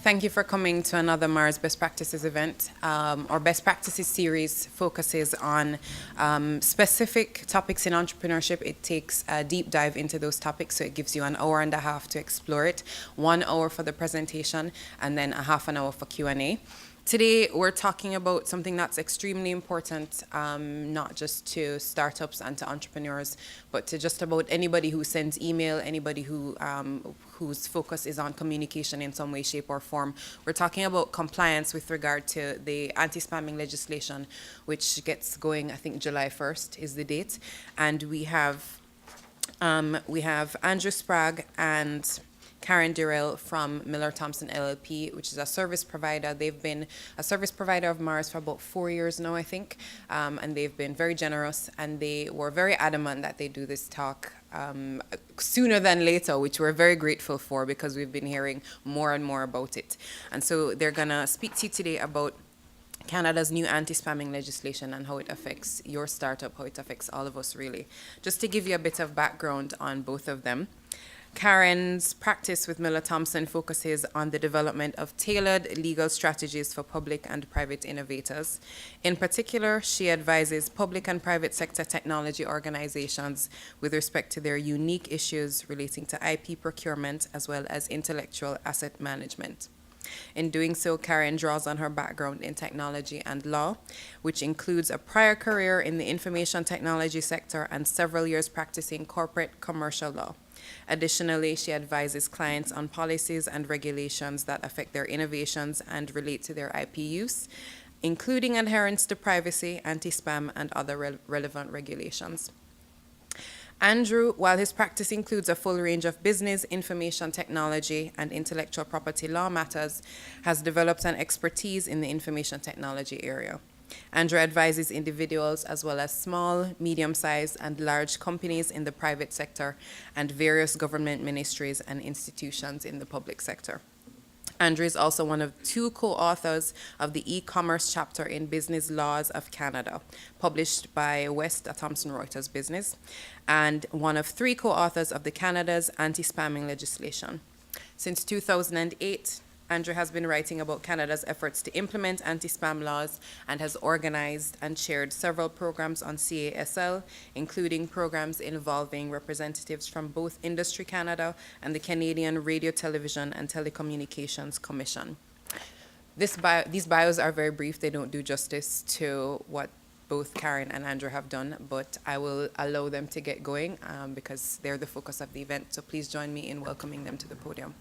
Thank you for coming to another MaRS Best Practices event. Our Best Practices series focuses on specific topics in entrepreneurship. It takes a deep dive into those topics, so it gives you an hour and a half to explore it, 1 hour for the presentation, and then a half an hour for Q&A. Today, we're talking about something that's extremely important, not just to startups and to entrepreneurs, but to just about anybody who sends email, anybody who whose focus is on communication in some way, shape, or form. We're talking about compliance with regard to the anti-spamming legislation, which gets going, I think, July 1st is the date. And we have Andrew Sprague and Karen Durell from Thomson LLP, which is a service provider. They've been a service provider of MaRS for about 4 years now, I think, and they've been very generous, and they were very adamant that they do this talk sooner than later, which we're very grateful for because we've been hearing more and more about it. And so they're gonna speak to you today about Canada's new anti-spamming legislation and how it affects your startup, how it affects all of us really. Just to give you a bit of background on both of them. Karen's practice with Thomson focuses on the development of tailored legal strategies for public and private innovators. In particular, she advises public and private sector technology organizations with respect to their unique issues relating to IP procurement as well as intellectual asset management. In doing so, Karen draws on her background in technology and law, which includes a prior career in the information technology sector and several years practicing corporate commercial law. Additionally, she advises clients on policies and regulations that affect their innovations and relate to their IP use, including adherence to privacy, anti-spam, and other relevant regulations. Andrew, while his practice includes a full range of business, information technology, and intellectual property law matters, has developed an expertise in the information technology area. Andrew advises individuals as well as small, medium-sized, and large companies in the private sector and various government ministries and institutions in the public sector. Andrew is also one of 2 co-authors of the e-commerce chapter in Business Laws of Canada, published by West, a Thomson Reuters business, and one of 3 co-authors of the Canada's anti-spamming legislation. Since 2008, Andrew has been writing about Canada's efforts to implement anti-spam laws and has organized and chaired several programs on CASL, including programs involving representatives from both Industry Canada and the Canadian Radio, Television and Telecommunications Commission. These bios are very brief. They don't do justice to what both Karen and Andrew have done, but I will allow them to get going because they're the focus of the event. So please join me in welcoming them to the podium.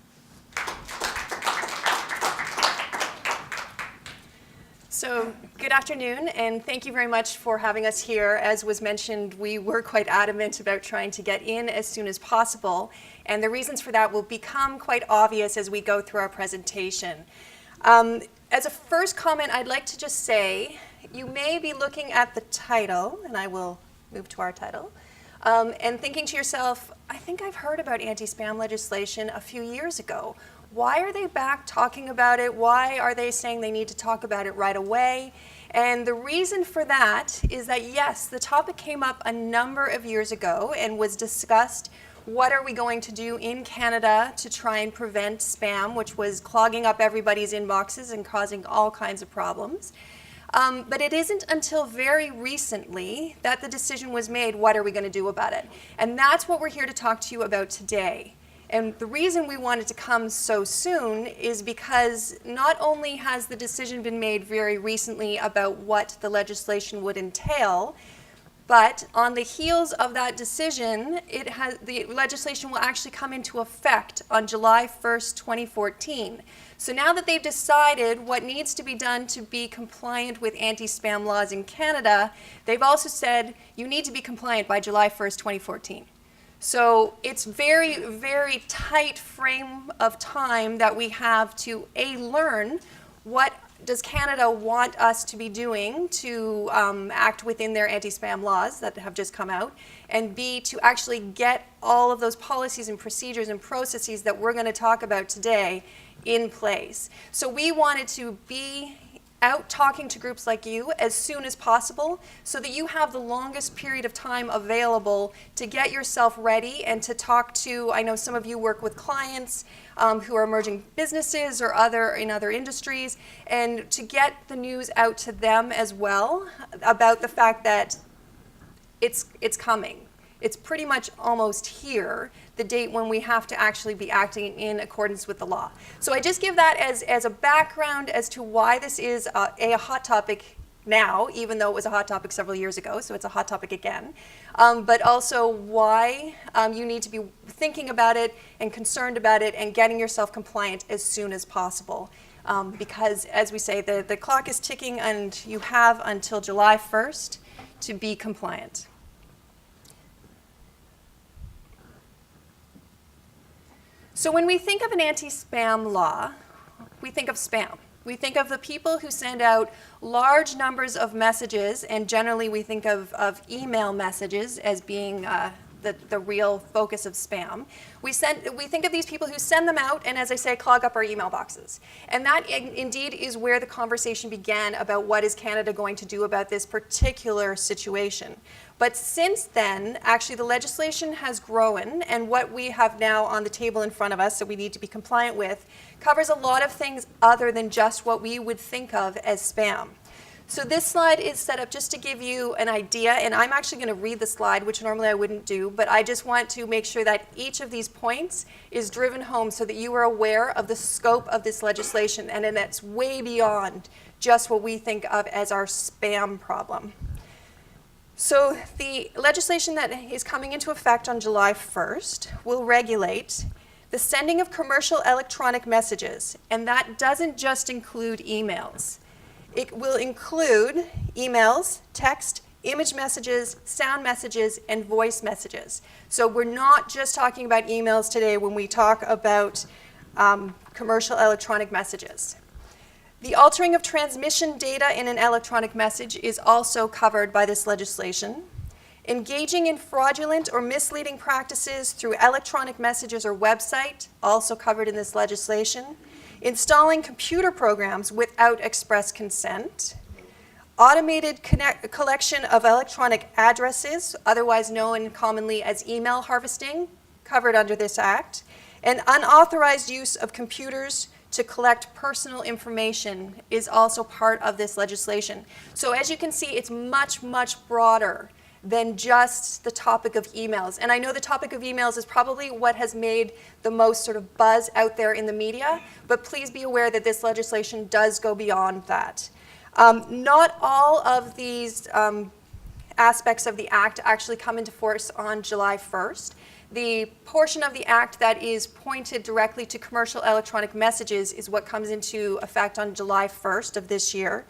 So good afternoon, and thank you very much for having us here. As was mentioned, we were quite adamant about trying to get in as soon as possible, and the reasons for that will become quite obvious as we go through our presentation. As a first comment, I'd like to just say, you may be looking at the title, and I will move to our title, and thinking to yourself, I think I've heard about anti-spam legislation a few years ago. Why are they back talking about it? Why are they saying they need to talk about it right away? And the reason for that is that, yes, the topic came up a number of years ago and was discussed. What are we going to do in Canada to try and prevent spam, which was clogging up everybody's inboxes and causing all kinds of problems. But it isn't until very recently that the decision was made, what are we going to do about it? And that's what we're here to talk to you about today. And the reason we wanted to come so soon is because not only has the decision been made very recently about what the legislation would entail, but on the heels of that decision, the legislation will actually come into effect on July 1st, 2014. So now that they've decided what needs to be done to be compliant with anti-spam laws in Canada, they've also said you need to be compliant by July 1st, 2014. So it's very, very tight frame of time that we have to learn what does Canada want us to be doing to act within their anti-spam laws that have just come out, and B, to actually get all of those policies and procedures and processes that we're going to talk about today in place. So we wanted to be out talking to groups like you as soon as possible so that you have the longest period of time available to get yourself ready and to talk to, I know some of you work with clients, who are emerging businesses or in other industries, and to get the news out to them as well about the fact that it's coming. It's pretty much almost here, the date when we have to actually be acting in accordance with the law. So I just give that as a background as to why this is a hot topic now, even though it was a hot topic several years ago, so it's a hot topic again, but also why you need to be thinking about it and concerned about it and getting yourself compliant as soon as possible. Because, as we say, the clock is ticking and you have until July 1st to be compliant. So when we think of an anti-spam law, we think of spam. We think of the people who send out large numbers of messages, and generally we think of email messages as being the real focus of spam. We think of these people who send them out and, as I say, clog up our email boxes. And that indeed is where the conversation began about what is Canada going to do about this particular situation. But since then, actually the legislation has grown, and what we have now on the table in front of us that we need to be compliant with covers a lot of things other than just what we would think of as spam. So this slide is set up just to give you an idea, and I'm actually going to read the slide, which normally I wouldn't do, but I just want to make sure that each of these points is driven home so that you are aware of the scope of this legislation, and that's way beyond just what we think of as our spam problem. So the legislation that is coming into effect on July 1st will regulate the sending of commercial electronic messages, and that doesn't just include emails. It will include emails, text, image messages, sound messages, and voice messages. So we're not just talking about emails today when we talk about commercial electronic messages. The altering of transmission data in an electronic message is also covered by this legislation. Engaging in fraudulent or misleading practices through electronic messages or website, also covered in this legislation. Installing computer programs without express consent. Automated collection of electronic addresses, otherwise known commonly as email harvesting, covered under this act. And unauthorized use of computers to collect personal information is also part of this legislation. So as you can see, it's much, much broader than just the topic of emails. And I know the topic of emails is probably what has made the most sort of buzz out there in the media, but please be aware that this legislation does go beyond that. Not all of these aspects of the act actually come into force on July 1st. The portion of the act that is pointed directly to commercial electronic messages is what comes into effect on July 1st of this year.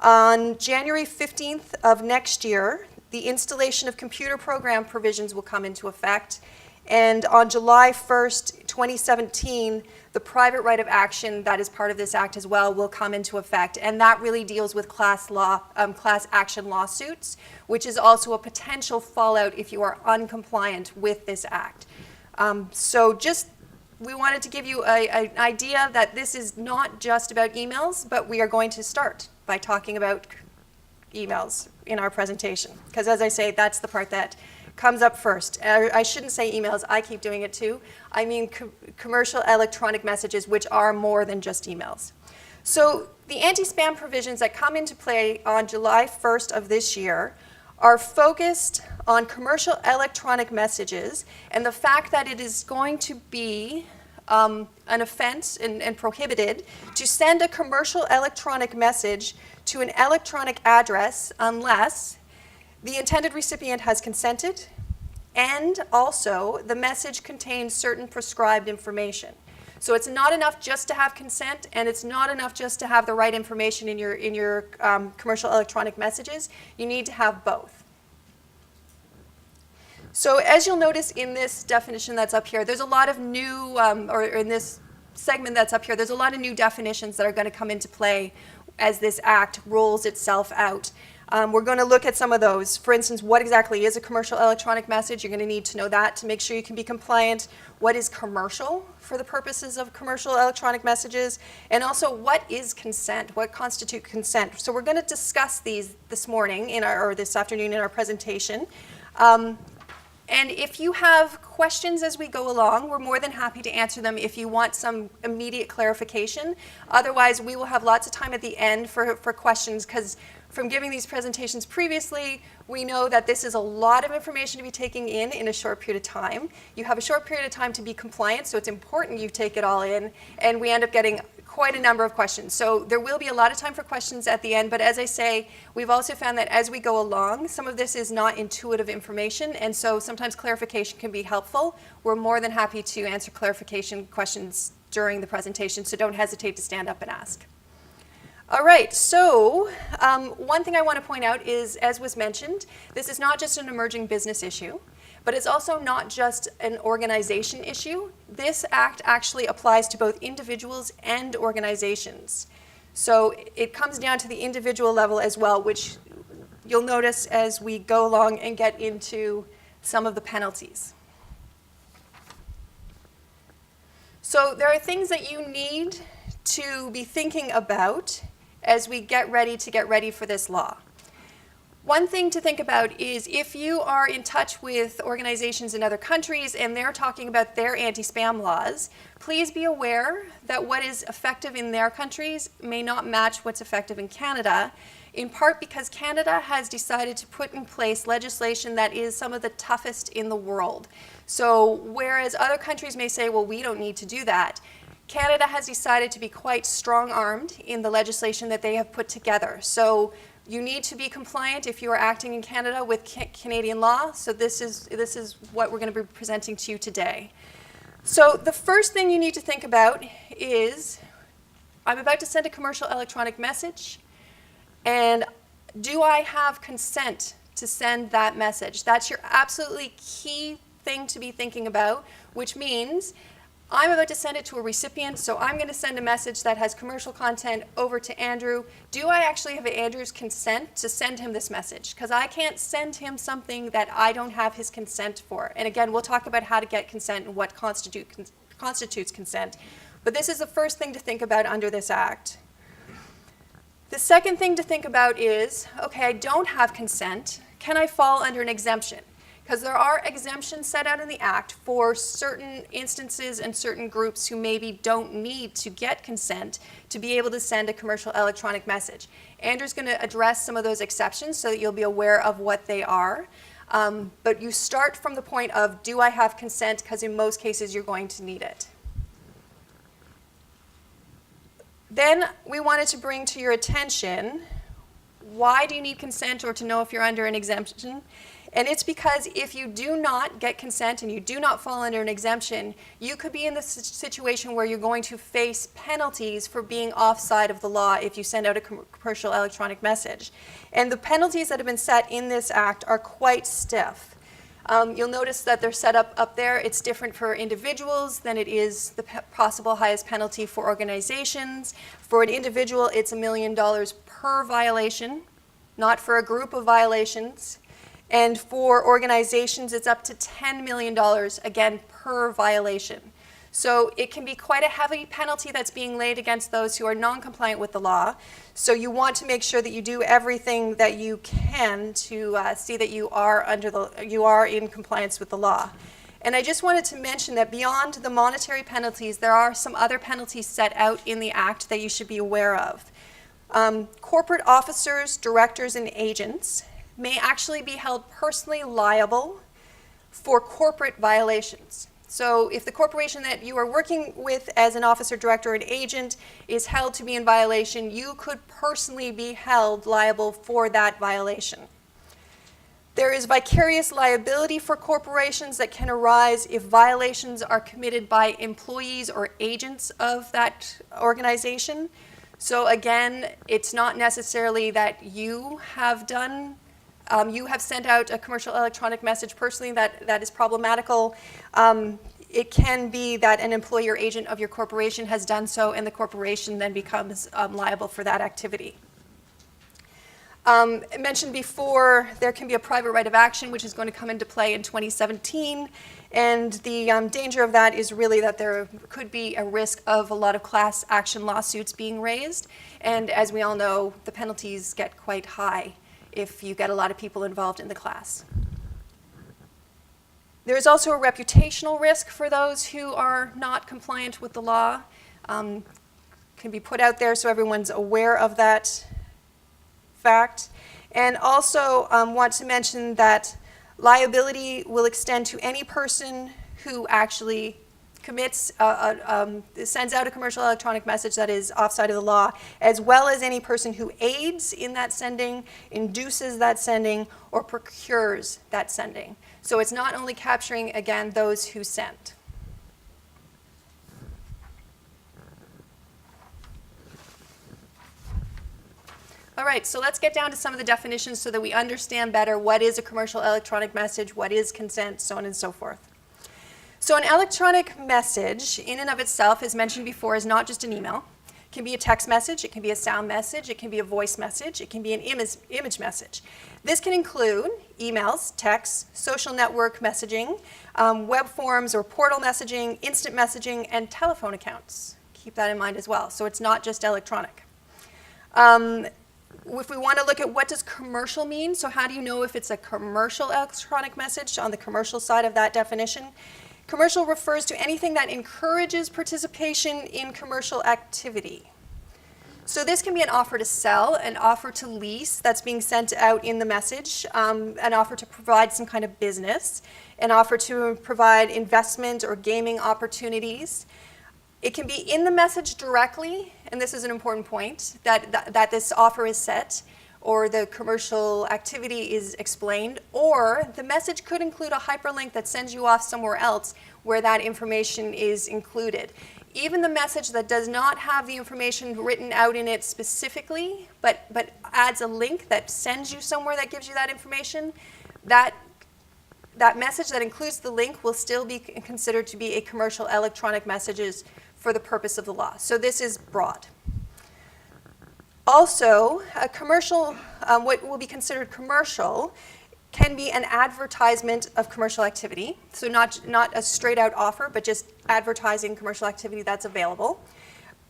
On January 15th of next year, the installation of computer program provisions will come into effect. And on July 1st, 2017, the private right of action that is part of this act as well will come into effect. And that really deals with class action lawsuits, which is also a potential fallout if you are uncompliant with this act. We wanted to give you an idea that this is not just about emails, but we are going to start by talking about emails in our presentation. Because as I say, that's the part that comes up first. I shouldn't say emails, I keep doing it too. I mean commercial electronic messages, which are more than just emails. So the anti-spam provisions that come into play on July 1st of this year are focused on commercial electronic messages and the fact that it is going to be an offense and prohibited to send a commercial electronic message to an electronic address unless the intended recipient has consented, and also the message contains certain prescribed information. So it's not enough just to have consent, and it's not enough just to have the right information in your commercial electronic messages. You need to have both. So as you'll notice in this definition that's up here, there's a lot of new, or in this segment that's up here, there's a lot of new definitions that are going to come into play as this act rolls itself out. We're going to look at some of those. For instance, what exactly is a commercial electronic message? You're going to need to know that to make sure you can be compliant. What is commercial for the purposes of commercial electronic messages? And also, what is consent? What constitutes consent? So we're going to discuss these this morning or this afternoon in our presentation. And if you have questions as we go along, we're more than happy to answer them if you want some immediate clarification. Otherwise, we will have lots of time at the end for questions, because from giving these presentations previously, we know that this is a lot of information to be taking in a short period of time. You have a short period of time to be compliant, so it's important you take it all in, and we end up getting quite a number of questions. So there will be a lot of time for questions at the end, but as I say, we've also found that as we go along, some of this is not intuitive information, and so sometimes clarification can be helpful. We're more than happy to answer clarification questions during the presentation, so don't hesitate to stand up and ask. All right, so one thing I want to point out is, as was mentioned, this is not just an emerging business issue, but it's also not just an organization issue. This act actually applies to both individuals and organizations. So it comes down to the individual level as well, which you'll notice as we go along and get into some of the penalties. So there are things that you need to be thinking about as we get ready for this law. One thing to think about is if you are in touch with organizations in other countries and they're talking about their anti-spam laws, please be aware that what is effective in their countries may not match what's effective in Canada, in part because Canada has decided to put in place legislation that is some of the toughest in the world. So whereas other countries may say, well, we don't need to do that, Canada has decided to be quite strong-armed in the legislation that they have put together. So you need to be compliant if you are acting in Canada with Canadian law. So this is what we're going to be presenting to you today. So the first thing you need to think about is, I'm about to send a commercial electronic message, and do I have consent to send that message? That's your absolutely key thing to be thinking about, which means I'm about to send it to a recipient, so I'm going to send a message that has commercial content over to Andrew. Do I actually have Andrew's consent to send him this message? Because I can't send him something that I don't have his consent for. And again, we'll talk about how to get consent and what constitutes consent. But this is the first thing to think about under this act. The second thing to think about is, okay, I don't have consent. Can I fall under an exemption? Because there are exemptions set out in the Act for certain instances and certain groups who maybe don't need to get consent to be able to send a commercial electronic message. Andrew's going to address some of those exceptions so that you'll be aware of what they are. But you start from the point of, do I have consent? Because in most cases, you're going to need it. Then we wanted to bring to your attention, why do you need consent or to know if you're under an exemption? And it's because if you do not get consent and you do not fall under an exemption, you could be in this situation where you're going to face penalties for being offside of the law if you send out a commercial electronic message. And the penalties that have been set in this act are quite stiff. You'll notice that they're set up there. It's different for individuals than it is the possible highest penalty for organizations. For an individual, it's $1 million per violation, not for a group of violations. And for organizations, it's up to $10 million, again, per violation. So it can be quite a heavy penalty that's being laid against those who are non-compliant with the law. So you want to make sure that you do everything that you can to see that you are in compliance with the law. And I just wanted to mention that beyond the monetary penalties, there are some other penalties set out in the Act that you should be aware of. Corporate officers, directors, and agents may actually be held personally liable for corporate violations. So if the corporation that you are working with as an officer, director, or an agent is held to be in violation, you could personally be held liable for that violation. There is vicarious liability for corporations that can arise if violations are committed by employees or agents of that organization. So again, it's not necessarily that you have sent out a commercial electronic message personally that is problematical. It can be that an employee or agent of your corporation has done so, and the corporation then becomes liable for that activity. I mentioned before, there can be a private right of action, which is going to come into play in 2017. And the danger of that is really that there could be a risk of a lot of class action lawsuits being raised. And as we all know, the penalties get quite high if you get a lot of people involved in the class. There is also a reputational risk for those who are not compliant with the law. Can be put out there so everyone's aware of that fact. And also want to mention that liability will extend to any person who actually commits, sends out a commercial electronic message that is offside of the law, as well as any person who aids in that sending, induces that sending, or procures that sending. So it's not only capturing, again, those who sent. All right, so let's get down to some of the definitions so that we understand better what is a commercial electronic message, what is consent, so on and so forth. So an electronic message, in and of itself, as mentioned before, is not just an email. It can be a text message, it can be a sound message, it can be a voice message, it can be an image message. This can include emails, texts, social network messaging, web forms or portal messaging, instant messaging, and telephone accounts. Keep that in mind as well. So it's not just electronic. If we want to look at what does commercial mean, so how do you know if it's a commercial electronic message on the commercial side of that definition? Commercial refers to anything that encourages participation in commercial activity. So this can be an offer to sell, an offer to lease that's being sent out in the message, an offer to provide some kind of business, an offer to provide investment or gaming opportunities. It can be in the message directly, and this is an important point, that this offer is set, or the commercial activity is explained, or the message could include a hyperlink that sends you off somewhere else where that information is included. Even the message that does not have the information written out in it specifically, but adds a link that sends you somewhere that gives you that information, that message that includes the link will still be considered to be a commercial electronic messages for the purpose of the law. So this is broad. Also, a commercial, what will be considered commercial, can be an advertisement of commercial activity. So not a straight out offer, but just advertising commercial activity that's available.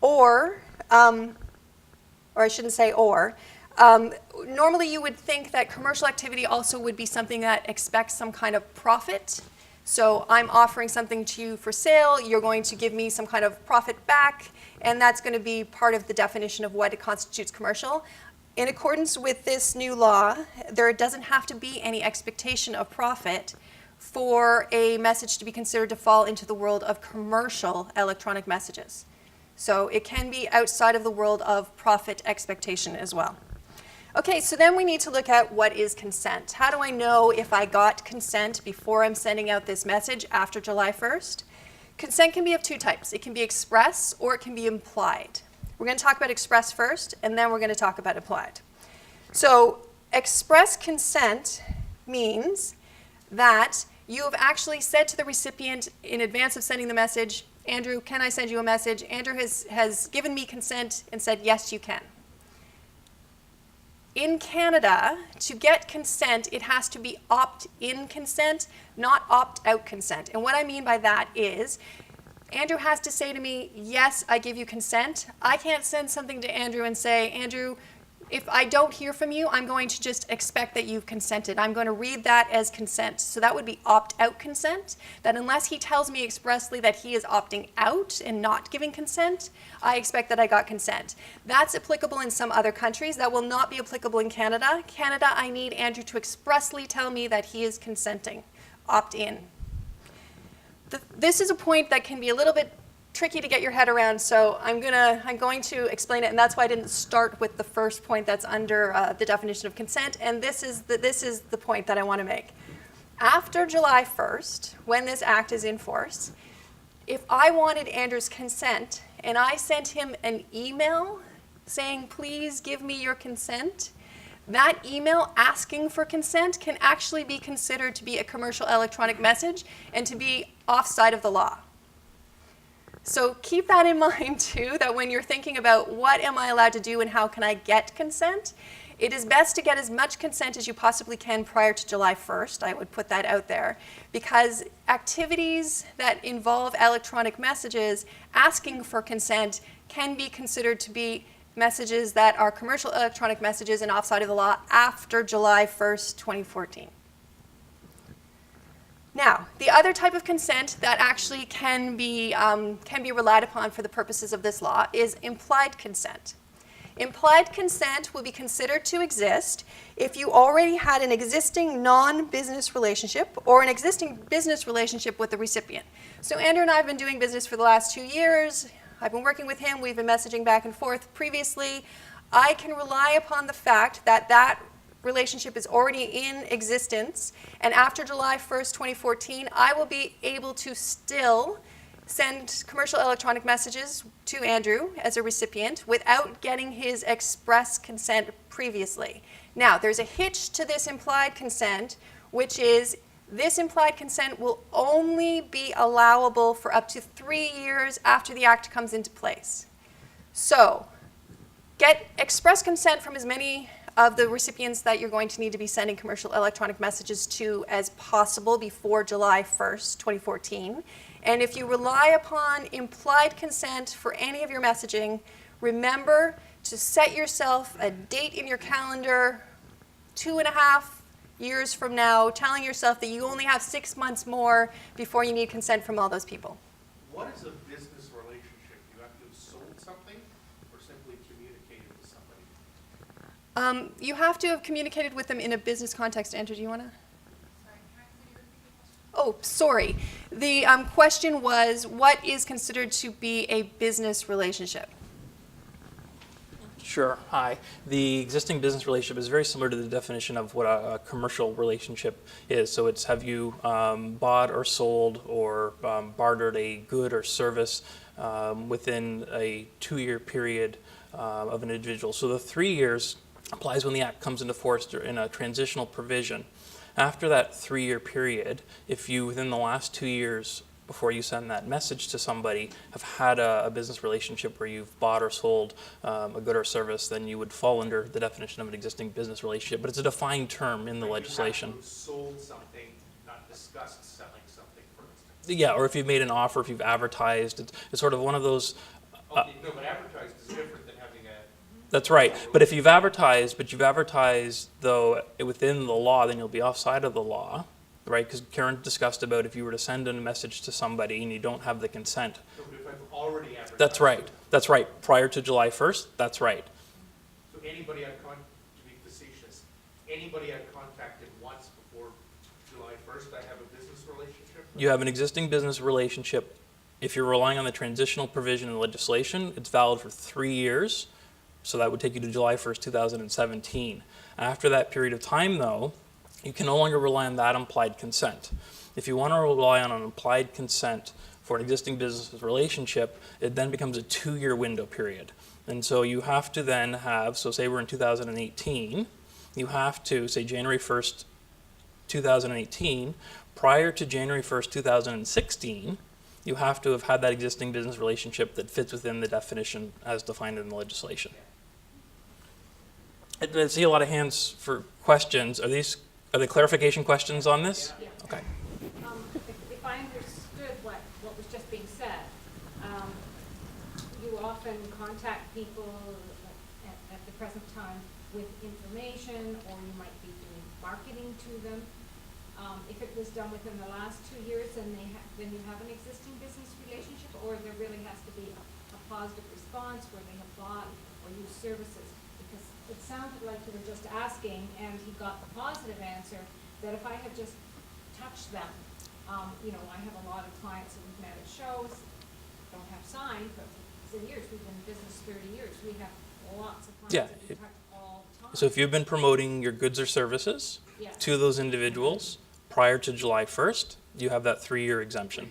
Or I shouldn't say or, normally you would think that commercial activity also would be something that expects some kind of profit. So I'm offering something to you for sale, you're going to give me some kind of profit back, and that's going to be part of the definition of what constitutes commercial. In accordance with this new law, there doesn't have to be any expectation of profit for a message to be considered to fall into the world of commercial electronic messages. So it can be outside of the world of profit expectation as well. Okay, so then we need to look at what is consent. How do I know if I got consent before I'm sending out this message after July 1st? Consent can be of two types. It can be express or it can be implied. We're going to talk about express first, and then we're going to talk about implied. So express consent means that you have actually said to the recipient in advance of sending the message, Andrew, can I send you a message? Andrew has given me consent and said, yes, you can. In Canada, to get consent, it has to be opt-in consent, not opt-out consent. And what I mean by that is, Andrew has to say to me, yes, I give you consent. I can't send something to Andrew and say, Andrew, if I don't hear from you, I'm going to just expect that you've consented. I'm going to read that as consent. So that would be opt-out consent, that unless he tells me expressly that he is opting out and not giving consent, I expect that I got consent. That's applicable in some other countries. That will not be applicable in Canada. Canada, I need Andrew to expressly tell me that he is consenting, opt-in. This is a point that can be a little bit tricky to get your head around, so I'm going to explain it, and that's why I didn't start with the first point that's under the definition of consent, and this is the point that I want to make. After July 1st, when this act is in force, if I wanted Andrew's consent and I sent him an email saying, please give me your consent, that email asking for consent can actually be considered to be a commercial electronic message and to be offside of the law. So keep that in mind too, that when you're thinking about what am I allowed to do and how can I get consent, it is best to get as much consent as you possibly can prior to July 1st. I would put that out there, because activities that involve electronic messages asking for consent can be considered to be messages that are commercial electronic messages and offside of the law after July 1st, 2014. Now, the other type of consent that actually can be relied upon for the purposes of this law is implied consent. Implied consent will be considered to exist if you already had an existing non-business relationship or an existing business relationship with the recipient. So Andrew and I have been doing business for the last 2 years. I've been working with him. We've been messaging back and forth previously. I can rely upon the fact that that relationship is already in existence, and after July 1st, 2014, I will be able to still send commercial electronic messages to Andrew as a recipient without getting his express consent previously. Now, there's a hitch to this implied consent, which is this implied consent will only be allowable for up to 3 years after the act comes into place. So, get express consent from as many of the recipients that you're going to need to be sending commercial electronic messages to as possible before July 1st, 2014. And if you rely upon implied consent for any of your messaging, remember to set yourself a date in your calendar 2.5 years from now, telling yourself that you only have 6 months more before you need consent from all those people. What is a business relationship? You have to have sold something or simply communicated with somebody? You have to have communicated with them in a business context. Andrew, do you want to? Oh, sorry. The question was, what is considered to be a business relationship? Sure. Hi. The existing business relationship is very similar to the definition of what a commercial relationship is. So it's have you bought or sold or bartered a good or service within a 2-year period of an individual. So the 3 years applies when the act comes into force in a transitional provision. After that 3-year period, if you within the last 2 years before you send that message to somebody have had a business relationship where you've bought or sold a good or service, then you would fall under the definition of an existing business relationship. But it's a defined term in the legislation. You have to have sold something, not discussed selling something, for instance. Yeah, or if you've made an offer, if you've advertised, it's sort of one of those. Okay, no, but advertised is different than having a. That's right. But if you've advertised, though within the law, then you'll be offside of the law, right? Because Karen discussed about if you were to send a message to somebody and you don't have the consent. No, but if I've already advertised. That's right. That's right. Prior to July 1st, that's right. So anybody I've to be facetious, anybody I've contacted once before July 1st, I have a business relationship? You have an existing business relationship. If you're relying on the transitional provision in the legislation, it's valid for 3 years. So that would take you to July 1st, 2017. After that period of time, though, you can no longer rely on that implied consent. If you want to rely on an implied consent for an existing business relationship, it then becomes a 2-year window period. And so you have to then have, so say we're in 2018, you have to, say January 1st, 2018, prior to January 1st, 2016, you have to have had that existing business relationship that fits within the definition as defined in the legislation. I see a lot of hands for questions. Are there clarification questions on this? Yeah. Okay. If I understood what was just being said, you often contact people at the present time with information, or you might be doing marketing to them. If it was done within the last 2 years, then you have an existing business relationship, or there really has to be a positive response where they have bought or used services. Because it sounded like you were just asking, and he got the positive answer, that if I have just touched them, I have a lot of clients that we've met at shows, don't have signed, but for years, we've been in business 30 years. We have lots of clients that we touch all the time. So if you've been promoting your goods or services Yes. to those individuals prior to July 1st, you have that 3-year exemption.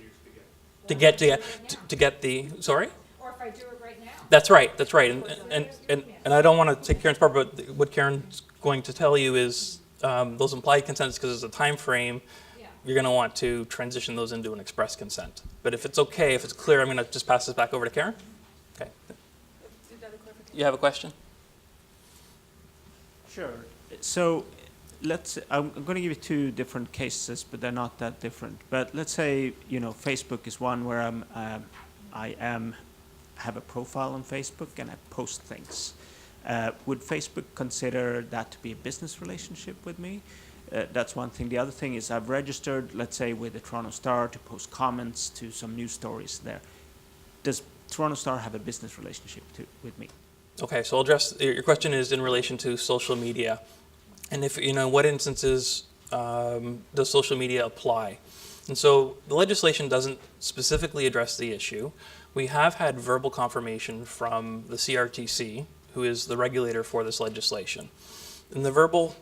To get the, sorry? Or if I do it right now. That's right. And I don't want to take Karen's part, but what Karen's going to tell you is those implied consents, because there's a time frame, Yeah. you're going to want to transition those into an express consent. But if it's okay, if it's clear, I'm going to just pass this back over to Karen. Okay. You have a question? Sure. So I'm going to give you 2 different cases, but they're not that different. But let's say, Facebook is one where I have a profile on Facebook and I post things. Would Facebook consider that to be a business relationship with me? That's one thing. The other thing is I've registered, let's say, with the Toronto Star to post comments to some news stories there. Does Toronto Star have a business relationship with me? Okay, so I'll address, your question is in relation to social media. And if, what instances does social media apply? And so the legislation doesn't specifically address the issue. We have had verbal confirmation from the CRTC, who is the regulator for this legislation. And the verbal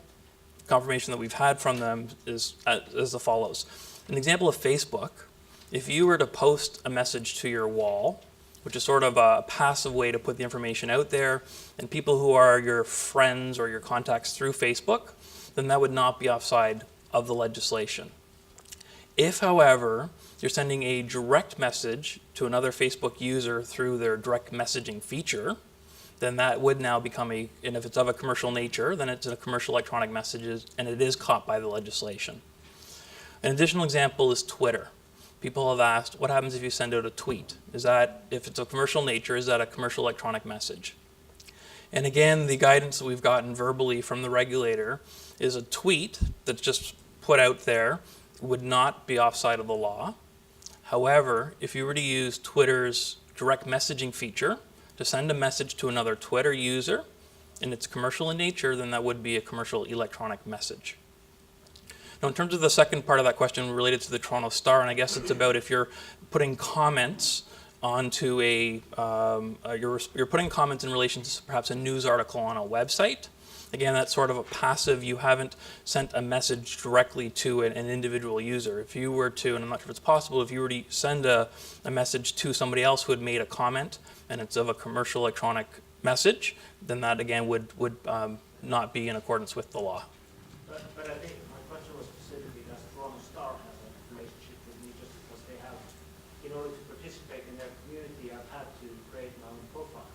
confirmation that we've had from them is as follows. An example of Facebook, if you were to post a message to your wall, which is sort of a passive way to put the information out there, and people who are your friends or your contacts through Facebook, then that would not be offside of the legislation. If, however, you're sending a direct message to another Facebook user through their direct messaging feature, then that would now become and if it's of a commercial nature, then it's a commercial electronic message, and it is caught by the legislation. An additional example is Twitter. People have asked, what happens if you send out a tweet? If it's a commercial nature, is that a commercial electronic message? And again, the guidance that we've gotten verbally from the regulator is a tweet that's just put out there would not be offside of the law. However, if you were to use Twitter's direct messaging feature to send a message to another Twitter user, and it's commercial in nature, then that would be a commercial electronic message. Now, in terms of the second part of that question related to the Toronto Star, and I guess it's about if you're putting comments onto you're putting comments in relation to perhaps a news article on a website. Again, that's sort of a passive, you haven't sent a message directly to an individual user. If you were to, and I'm not sure if it's possible, if you were to send a message to somebody else who had made a comment and it's of a commercial electronic message, then that again would not be in accordance with the law. But I think my question was specifically, does Toronto Star have a relationship with me just because they have, in order to participate in their community, I've had to create my own profile.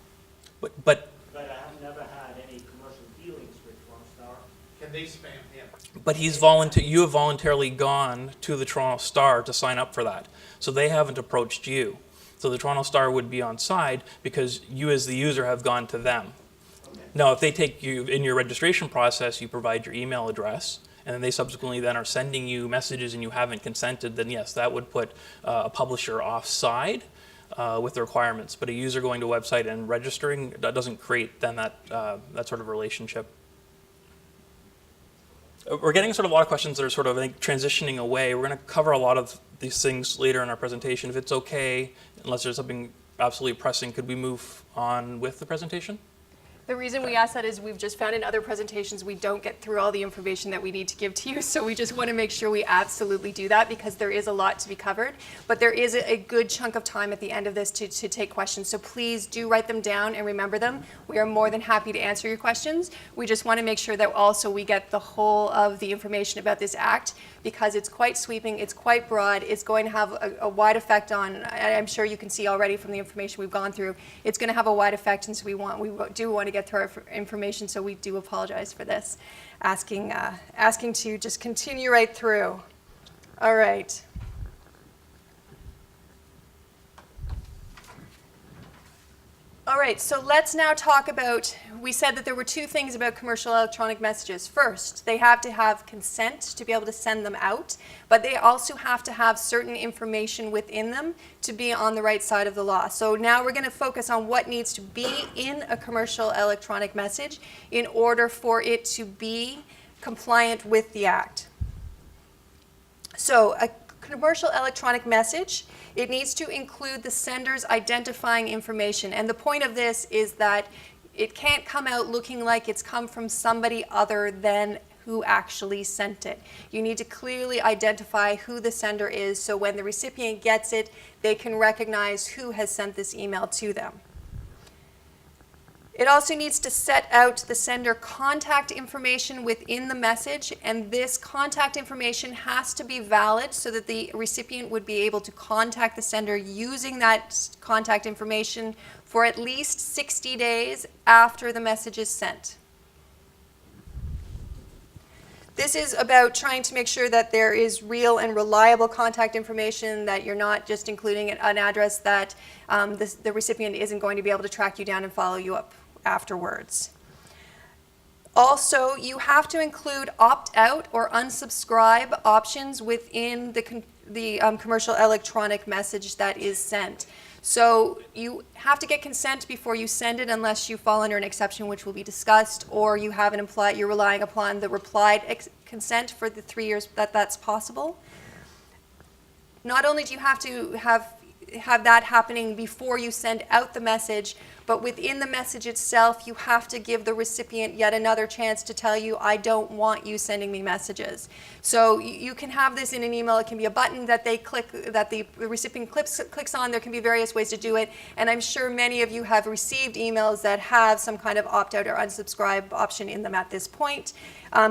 But I have never had any commercial dealings with Toronto Star. Can they spam him? But you have voluntarily gone to the Toronto Star to sign up for that. So they haven't approached you. So the Toronto Star would be on side because you as the user have gone to them. Okay. Now, if they take you in your registration process, you provide your email address, and then they subsequently then are sending you messages and you haven't consented, then yes, that would put a publisher offside with the requirements. But a user going to a website and registering, that doesn't create then that sort of relationship. We're getting sort of a lot of questions that are sort of, I think, transitioning away. We're going to cover a lot of these things later in our presentation. If it's okay, unless there's something absolutely pressing, could we move on with the presentation? The reason we ask that is we've just found in other presentations we don't get through all the information that we need to give to you, so we just want to make sure we absolutely do that because there is a lot to be covered. But there is a good chunk of time at the end of this to take questions, so please do write them down and remember them. We are more than happy to answer your questions. We just want to make sure that also we get the whole of the information about this act because it's quite sweeping, it's quite broad, it's going to have a wide effect on, I'm sure you can see already from the information we've gone through, it's going to have a wide effect, and so we do want to get through our information, so we do apologize for this, asking to just continue right through. All right. All right, so let's now talk about, we said that there were two things about commercial electronic messages. First, they have to have consent to be able to send them out, but they also have to have certain information within them to be on the right side of the law. So now we're going to focus on what needs to be in a commercial electronic message in order for it to be compliant with the Act. So a commercial electronic message, it needs to include the sender's identifying information. And the point of this is that it can't come out looking like it's come from somebody other than who actually sent it. You need to clearly identify who the sender is so when the recipient gets it, they can recognize who has sent this email to them. It also needs to set out the sender contact information within the message, and this contact information has to be valid so that the recipient would be able to contact the sender using that contact information for at least 60 days after the message is sent. This is about trying to make sure that there is real and reliable contact information, that you're not just including an address that the recipient isn't going to be able to track you down and follow you up afterwards. Also, you have to include opt-out or unsubscribe options within the commercial electronic message that is sent. So you have to get consent before you send it unless you fall under an exception, which will be discussed, or you have an you're relying upon the implied consent for the 3 years that's possible. Not only do you have to have that happening before you send out the message, but within the message itself, you have to give the recipient yet another chance to tell you, I don't want you sending me messages. So you can have this in an email. It can be a button that they click, that the recipient clicks on. There can be various ways to do it. And I'm sure many of you have received emails that have some kind of opt-out or unsubscribe option in them at this point.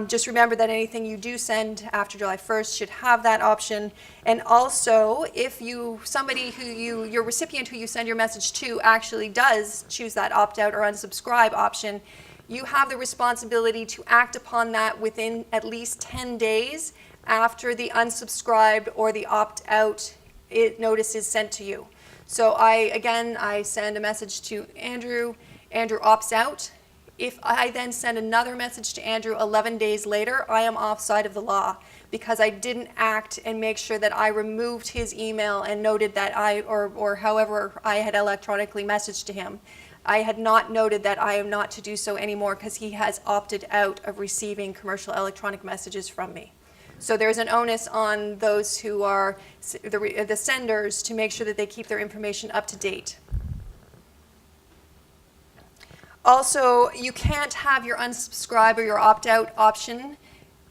Just remember that anything you do send after July 1st should have that option. And also, if somebody your recipient who you send your message to actually does choose that opt-out or unsubscribe option, you have the responsibility to act upon that within at least 10 days after the unsubscribed or the opt-out notice is sent to you. So I send a message to Andrew. Andrew opts out. If I then send another message to Andrew 11 days later, I am offside of the law because I didn't act and make sure that I removed his email and noted that or however I had electronically messaged to him. I had not noted that I am not to do so anymore because he has opted out of receiving commercial electronic messages from me. So there's an onus on those who are the senders to make sure that they keep their information up to date. Also, you can't have your unsubscribe or your opt-out option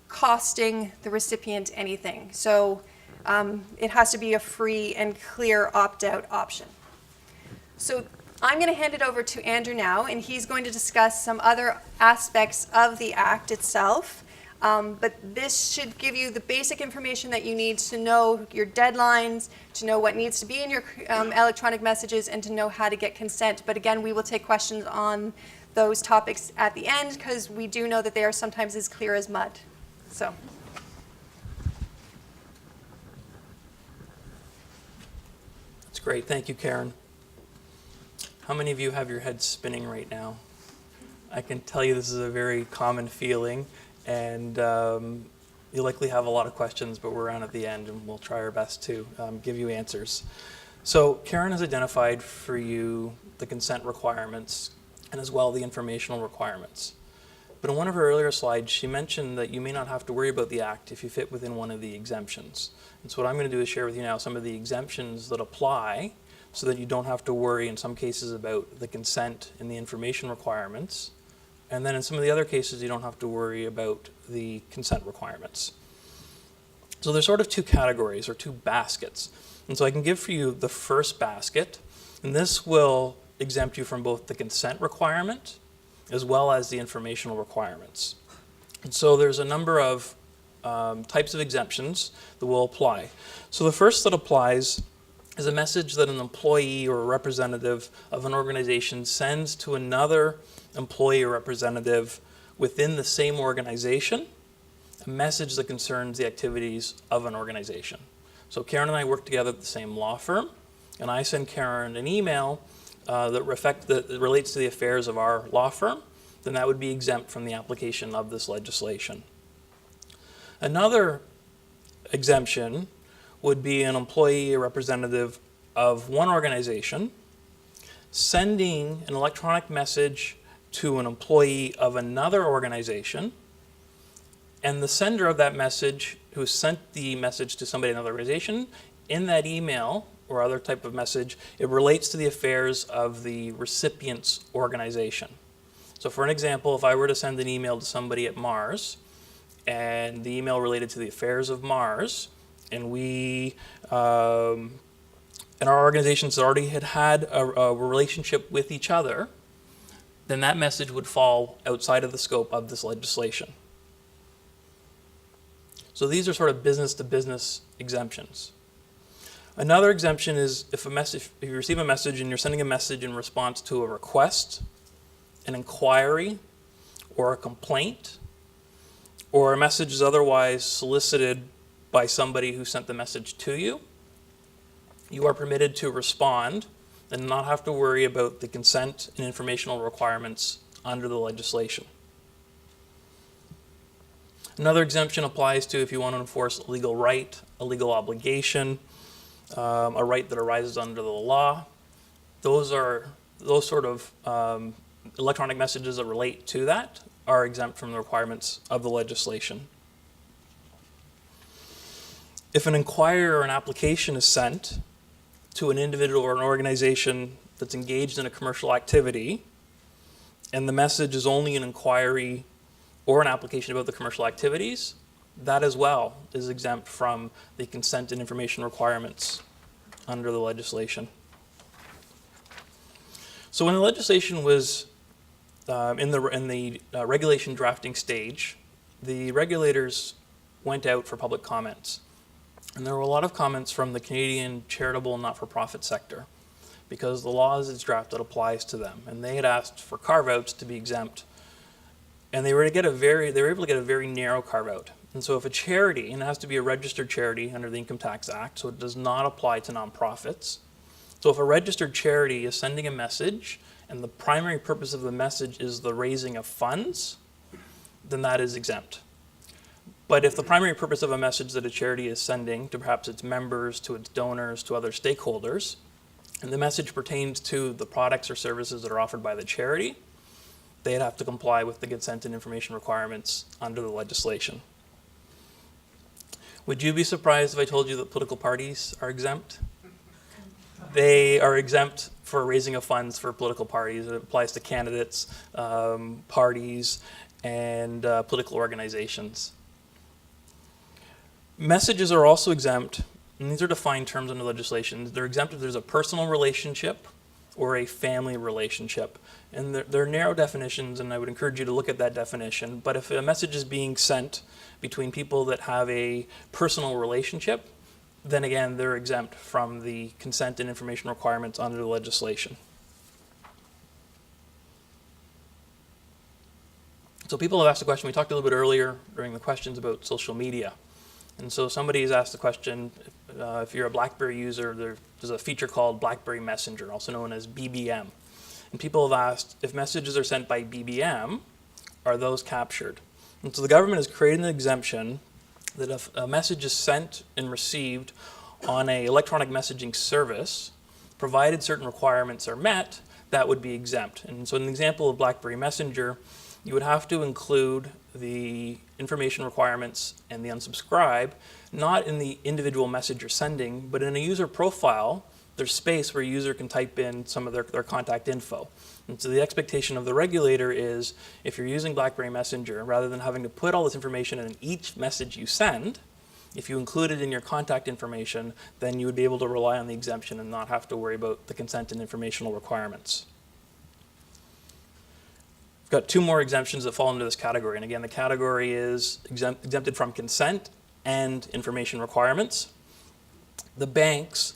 costing the recipient anything. So it has to be a free and clear opt-out option. So I'm going to hand it over to Andrew now, and he's going to discuss some other aspects of the Act itself. But this should give you the basic information that you need to know your deadlines, to know what needs to be in your electronic messages, and to know how to get consent. But again, we will take questions on those topics at the end because we do know that they are sometimes as clear as mud. So. That's great. Thank you, Karen. How many of you have your heads spinning right now? I can tell you this is a very common feeling. And you likely have a lot of questions, but we're around at the end, and we'll try our best to give you answers. So Karen has identified for you the consent requirements and as well the informational requirements. But in one of her earlier slides, she mentioned that you may not have to worry about the Act if you fit within one of the exemptions. And so what I'm going to do is share with you now some of the exemptions that apply so that you don't have to worry in some cases about the consent and the information requirements. And then in some of the other cases, you don't have to worry about the consent requirements. So there's sort of two categories or two baskets. And so I can give for you the first basket, and this will exempt you from both the consent requirement as well as the informational requirements. And so there's a number of types of exemptions that will apply. So the first that applies is a message that an employee or a representative of an organization sends to another employee or representative within the same organization, a message that concerns the activities of an organization. So Karen and I work together at the same law firm, and I send Karen an email that relates to the affairs of our law firm, then that would be exempt from the application of this legislation. Another exemption would be an employee or representative of one organization sending an electronic message to an employee of another organization, and the sender of that message who sent the message to somebody in another organization, in that email or other type of message, it relates to the affairs of the recipient's organization. So for an example, if I were to send an email to somebody at MaRS, and the email related to the affairs of MaRS, and we and our organizations already had a relationship with each other, then that message would fall outside of the scope of this legislation. So these are sort of business-to-business exemptions. Another exemption is if you receive a message and you're sending a message in response to a request, an inquiry, or a complaint, or a message is otherwise solicited by somebody who sent the message to you, you are permitted to respond and not have to worry about the consent and informational requirements under the legislation. Another exemption applies to if you want to enforce a legal right, a legal obligation, a right that arises under the law. Those sort of electronic messages that relate to that are exempt from the requirements of the legislation. If an inquiry or an application is sent to an individual or an organization that's engaged in a commercial activity, and the message is only an inquiry or an application about the commercial activities, that as well is exempt from the consent and information requirements under the legislation. So when the legislation was in the regulation drafting stage, the regulators went out for public comments. And there were a lot of comments from the Canadian charitable and not-for-profit sector, because the law as it's drafted applies to them. And they had asked for carve-outs to be exempt. And they were able to get a very narrow carve-out. And so if a charity, and it has to be a registered charity under the Income Tax Act, so it does not apply to nonprofits. So if a registered charity is sending a message, and the primary purpose of the message is the raising of funds, then that is exempt. But if the primary purpose of a message that a charity is sending to perhaps its members, to its donors, to other stakeholders, and the message pertains to the products or services that are offered by the charity, they'd have to comply with the consent and information requirements under the legislation. Would you be surprised if I told you that political parties are exempt? They are exempt for raising of funds for political parties. It applies to candidates, parties, and political organizations. Messages are also exempt, and these are defined terms under legislation. They're exempt if there's a personal relationship or a family relationship. And they're narrow definitions, and I would encourage you to look at that definition. But if a message is being sent between people that have a personal relationship, then again, they're exempt from the consent and information requirements under the legislation. So people have asked the question, we talked a little bit earlier during the questions about social media. And so somebody has asked the question, if you're a BlackBerry user, there's a feature called BlackBerry Messenger, also known as BBM. And people have asked, if messages are sent by BBM, are those captured? And so the government has created an exemption that if a message is sent and received on an electronic messaging service, provided certain requirements are met, that would be exempt. And so in the example of BlackBerry Messenger, you would have to include the information requirements and the unsubscribe, not in the individual message you're sending, but in a user profile, there's space where a user can type in some of their contact info. And so the expectation of the regulator is, if you're using BlackBerry Messenger, rather than having to put all this information in each message you send, if you include it in your contact information, then you would be able to rely on the exemption and not have to worry about the consent and informational requirements. We've got two more exemptions that fall into this category. And again, the category is exempted from consent and information requirements. The banks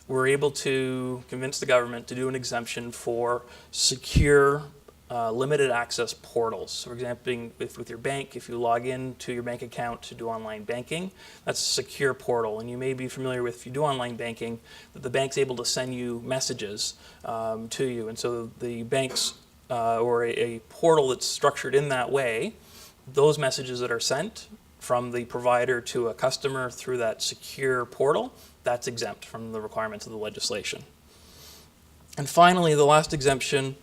were able to convince the government to do an exemption for secure limited access portals. For example, with your bank, if you log in to your bank account to do online banking, that's a secure portal. And you may be familiar with, if you do online banking, that the bank's able to send you messages to you. And so the banks or a portal that's structured in that way, those messages that are sent from the provider to a customer through that secure portal, that's exempt from the requirements of the legislation. And finally, the last exemption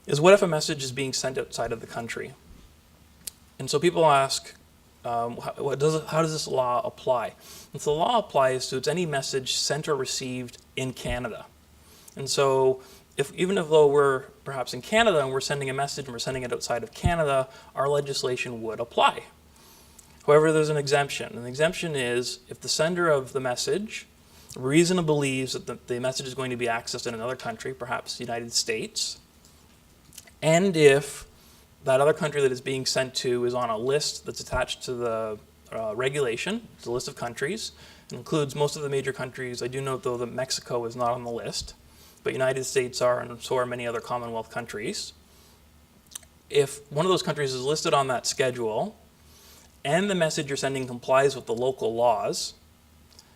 is, what if a message is being sent outside of the country? And so people ask, how does this law apply? And so the law applies to any message sent or received in Canada. And so even though we're perhaps in Canada and we're sending a message and we're sending it outside of Canada, our legislation would apply. However, there's an exemption. And the exemption is if the sender of the message reasonably believes that the message is going to be accessed in another country, perhaps the United States, and if that other country that is being sent to is on a list that's attached to the regulation, it's a list of countries. It includes most of the major countries. I do note, though, that Mexico is not on the list, but United States are, and so are many other Commonwealth countries. If one of those countries is listed on that schedule, and the message you're sending complies with the local laws,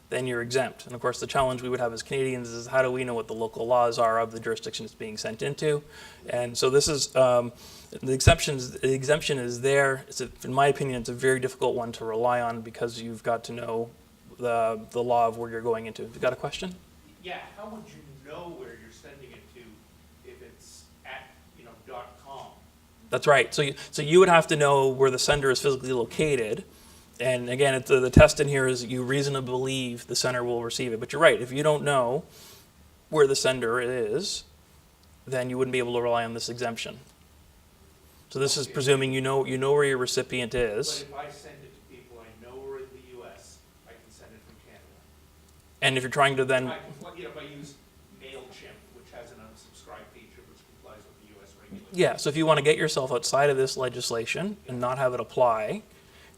then you're exempt. And of course, the challenge we would have as Canadians is how do we know what the local laws are of the jurisdiction it's being sent into? And so this is, the exemption is there. In my opinion, it's a very difficult one to rely on because you've got to know the law of where you're going into. You got a question? Yeah, how would you know where you're sending it to if it's at, .com? That's right. So you would have to know where the sender is physically located. And again, the test in here is you reasonably believe the sender will receive it. But you're right. If you don't know where the sender is, then you wouldn't be able to rely on this exemption. So this is presuming you know where your recipient But is. if I send it to people I know are in the US, I can send it from Canada. And if you're trying to then, If I use MailChimp, which has an unsubscribe feature which complies with the US regulations. yeah, so if you want to get yourself outside of this legislation and not have it apply,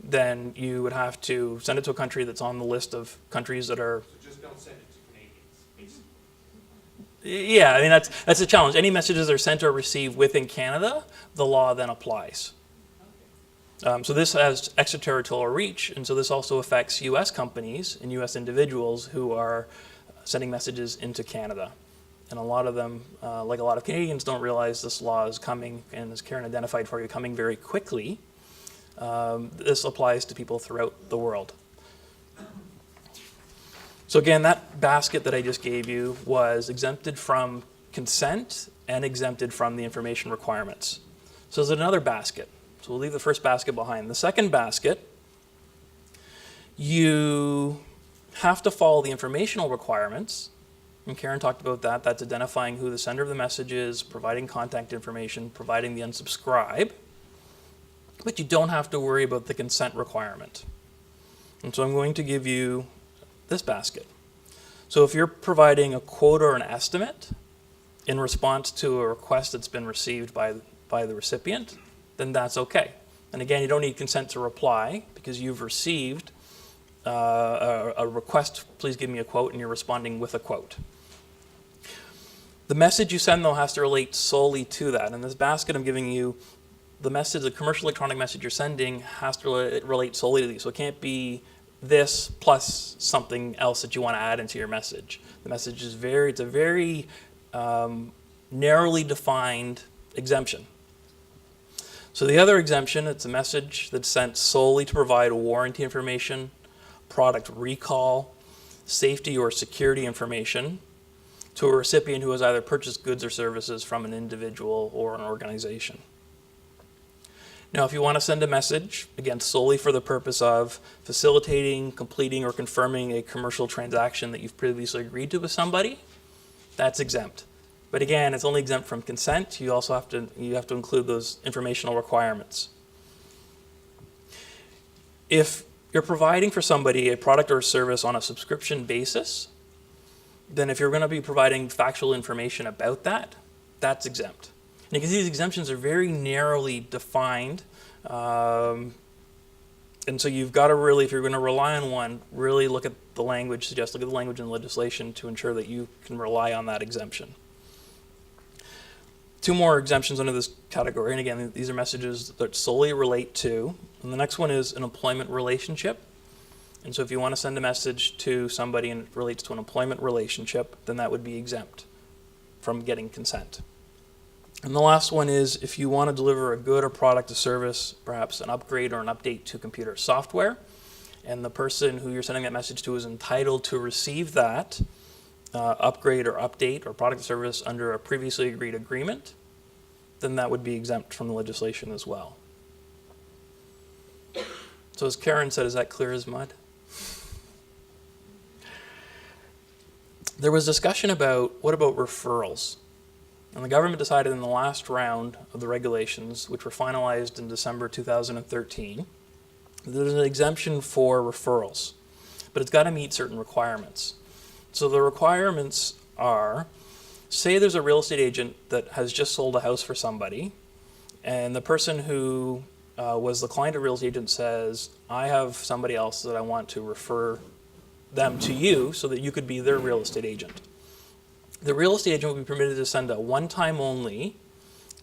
then you would have to send it to a country that's on the list of countries that are, So just don't send it to Canadians, basically. yeah, I mean, that's a challenge. Any messages that are sent or received within Canada, the law then applies. So this has extraterritorial reach, and so this also affects U.S. companies and U.S. individuals who are sending messages into Canada. And a lot of them, like a lot of Canadians, don't realize this law is coming, and as Karen identified for you, coming very quickly. This applies to people throughout the world. So again, that basket that I just gave you was exempted from consent and exempted from the information requirements. So there's another basket. So we'll leave the first basket behind. The second basket, you have to follow the informational requirements. And Karen talked about that. That's identifying who the sender of the message is, providing contact information, providing the unsubscribe. But you don't have to worry about the consent requirement. And so I'm going to give you this basket. So if you're providing a quote or an estimate in response to a request that's been received by the recipient, then that's okay. And again, you don't need consent to reply because you've received a request, please give me a quote, and you're responding with a quote. The message you send, though, has to relate solely to that. In this basket, I'm giving you the message, the commercial electronic message you're sending has to relate solely to these. So it can't be this plus something else that you want to add into your message. The message is it's a very narrowly defined exemption. So the other exemption, it's a message that's sent solely to provide warranty information, product recall, safety or security information to a recipient who has either purchased goods or services from an individual or an organization. Now, if you want to send a message, again, solely for the purpose of facilitating, completing, or confirming a commercial transaction that you've previously agreed to with somebody, that's exempt. But again, it's only exempt from consent. You also have to include those informational requirements. If you're providing for somebody a product or a service on a subscription basis, then if you're going to be providing factual information about that, that's exempt. And you can see these exemptions are very narrowly defined. And so you've got to really, if you're going to rely on one, really look at the language, look at the language in the legislation to ensure that you can rely on that exemption. Two more exemptions under this category, and again, these are messages that solely relate to, and the next one is an employment relationship. And so if you want to send a message to somebody and it relates to an employment relationship, then that would be exempt from getting consent. And the last one is if you want to deliver a good or product or service, perhaps an upgrade or an update to computer software, and the person who you're sending that message to is entitled to receive that upgrade or update or product or service under a previously agreed agreement, then that would be exempt from the legislation as well. So as Karen said, is that clear as mud? There was discussion about, what about referrals? And the government decided in the last round of the regulations, which were finalized in December 2013, that there's an exemption for referrals, but it's got to meet certain requirements. So the requirements are, say there's a real estate agent that has just sold a house for somebody, and the person who was the client of real estate agent says, I have somebody else that I want to refer them to you so that you could be their real estate agent. The real estate agent will be permitted to send a one-time only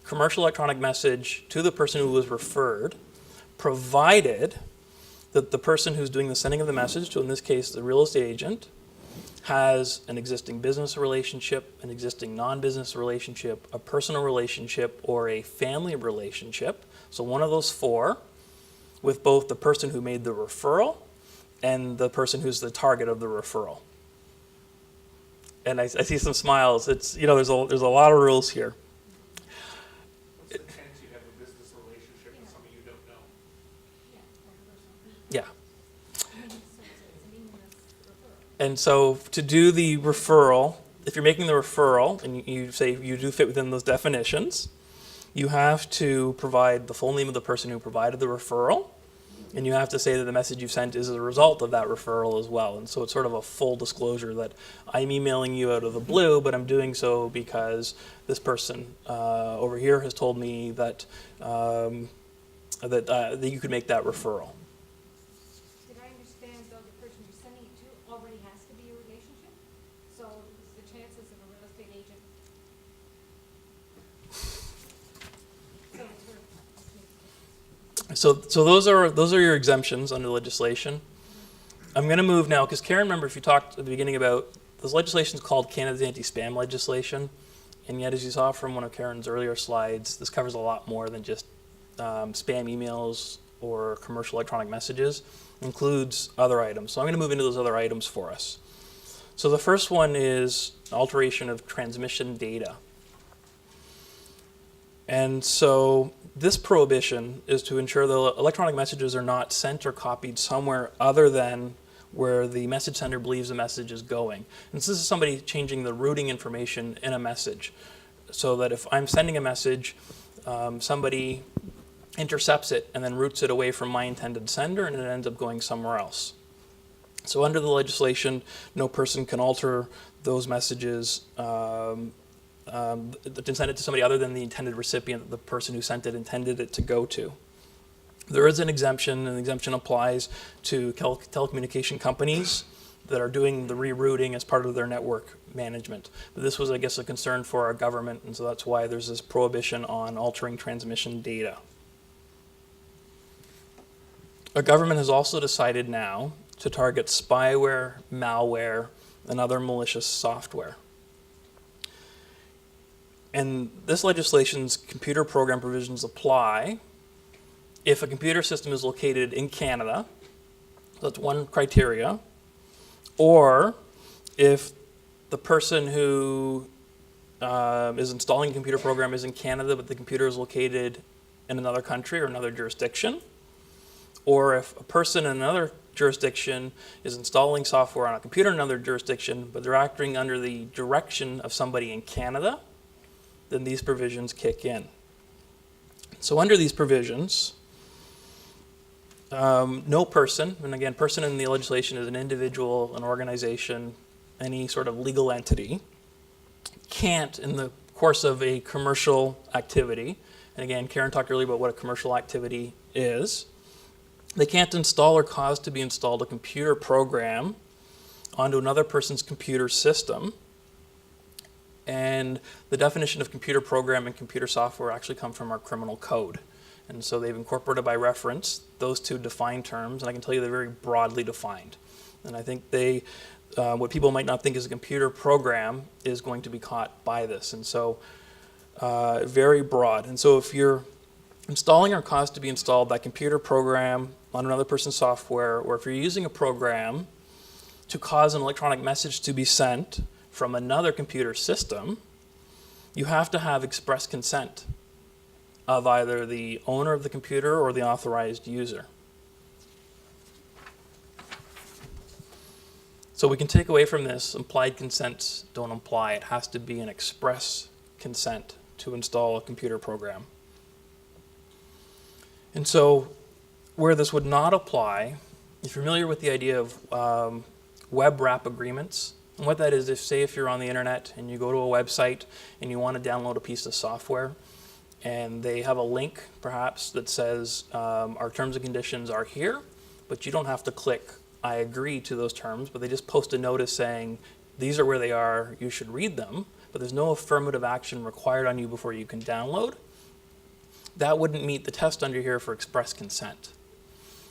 commercial electronic message to the person who was referred, provided that the person who's doing the sending of the message, so in this case the real estate agent, has an existing business relationship, an existing non-business relationship, a personal relationship, or a family relationship. So one of those four, with both the person who made the referral and the person who's the target of the referral. And I see some smiles. It's, you know, there's a lot of rules here. What's the chance you have a business relationship with somebody you don't know? Yeah. So it's meaningless referral. And so to do the referral, if you're making the referral and you say you do fit within those definitions, you have to provide the full name of the person who provided the referral, and you have to say that the message you sent is as a result of that referral as well. And so it's sort of a full disclosure that I'm emailing you out of the blue, but I'm doing so because this person over here has told me that that you could make that referral. Did I understand, though, the person you're sending it to already has to be a relationship? So the chances of a real estate agent. So it's sort of. So those are your exemptions under legislation. I'm going to move now because Karen, remember if you talked at the beginning about this legislation is called Canada's Anti-Spam legislation, and yet as you saw from one of Karen's earlier slides, this covers a lot more than just spam emails or commercial electronic messages. It includes other items. So I'm going to move into those other items for us. So the first one is alteration of transmission data. And so this prohibition is to ensure the electronic messages are not sent or copied somewhere other than where the message sender believes the message is going. And so this is somebody changing the routing information in a message. So that if I'm sending a message, somebody intercepts it and then routes it away from my intended sender and it ends up going somewhere else. So under the legislation, no person can alter those messages to send it to somebody other than the intended recipient, the person who sent it intended it to go to. There is an exemption, and the exemption applies to telecommunication companies that are doing the rerouting as part of their network management. But this was, I guess, a concern for our government, and so that's why there's this prohibition on altering transmission data. Our government has also decided now to target spyware, malware, and other malicious software. And this legislation's computer program provisions apply if a computer system is located in Canada, that's one criteria, or if the person who is installing a computer program is in Canada, but the computer is located in another country or another jurisdiction, or if a person in another jurisdiction is installing software on a computer in another jurisdiction, but they're acting under the direction of somebody in Canada, then these provisions kick in. So under these provisions, no person, and again, person in the legislation is an individual, an organization, any sort of legal entity, can't, in the course of a commercial activity, and again, Karen talked earlier about what a commercial activity is, they can't install or cause to be installed a computer program onto another person's computer system. And the definition of computer program and computer software actually come from our criminal code. And so they've incorporated by reference those two defined terms, and I can tell you they're very broadly defined. And I think they, what people might not think is a computer program is going to be caught by this. And so very broad. And so if you're installing or caused to be installed that computer program on another person's software, or if you're using a program to cause an electronic message to be sent from another computer system, you have to have express consent of either the owner of the computer or the authorized user. So we can take away from this, implied consents don't apply. It has to be an express consent to install a computer program. And so where this would not apply, if you're familiar with the idea of web wrap agreements, and what that is, if you're on the internet and you go to a website and you want to download a piece of software, and they have a link perhaps that says our terms and conditions are here, but you don't have to click I agree to those terms, but they just post a notice saying these are where they are, you should read them, but there's no affirmative action required on you before you can download. That wouldn't meet the test under here for express consent.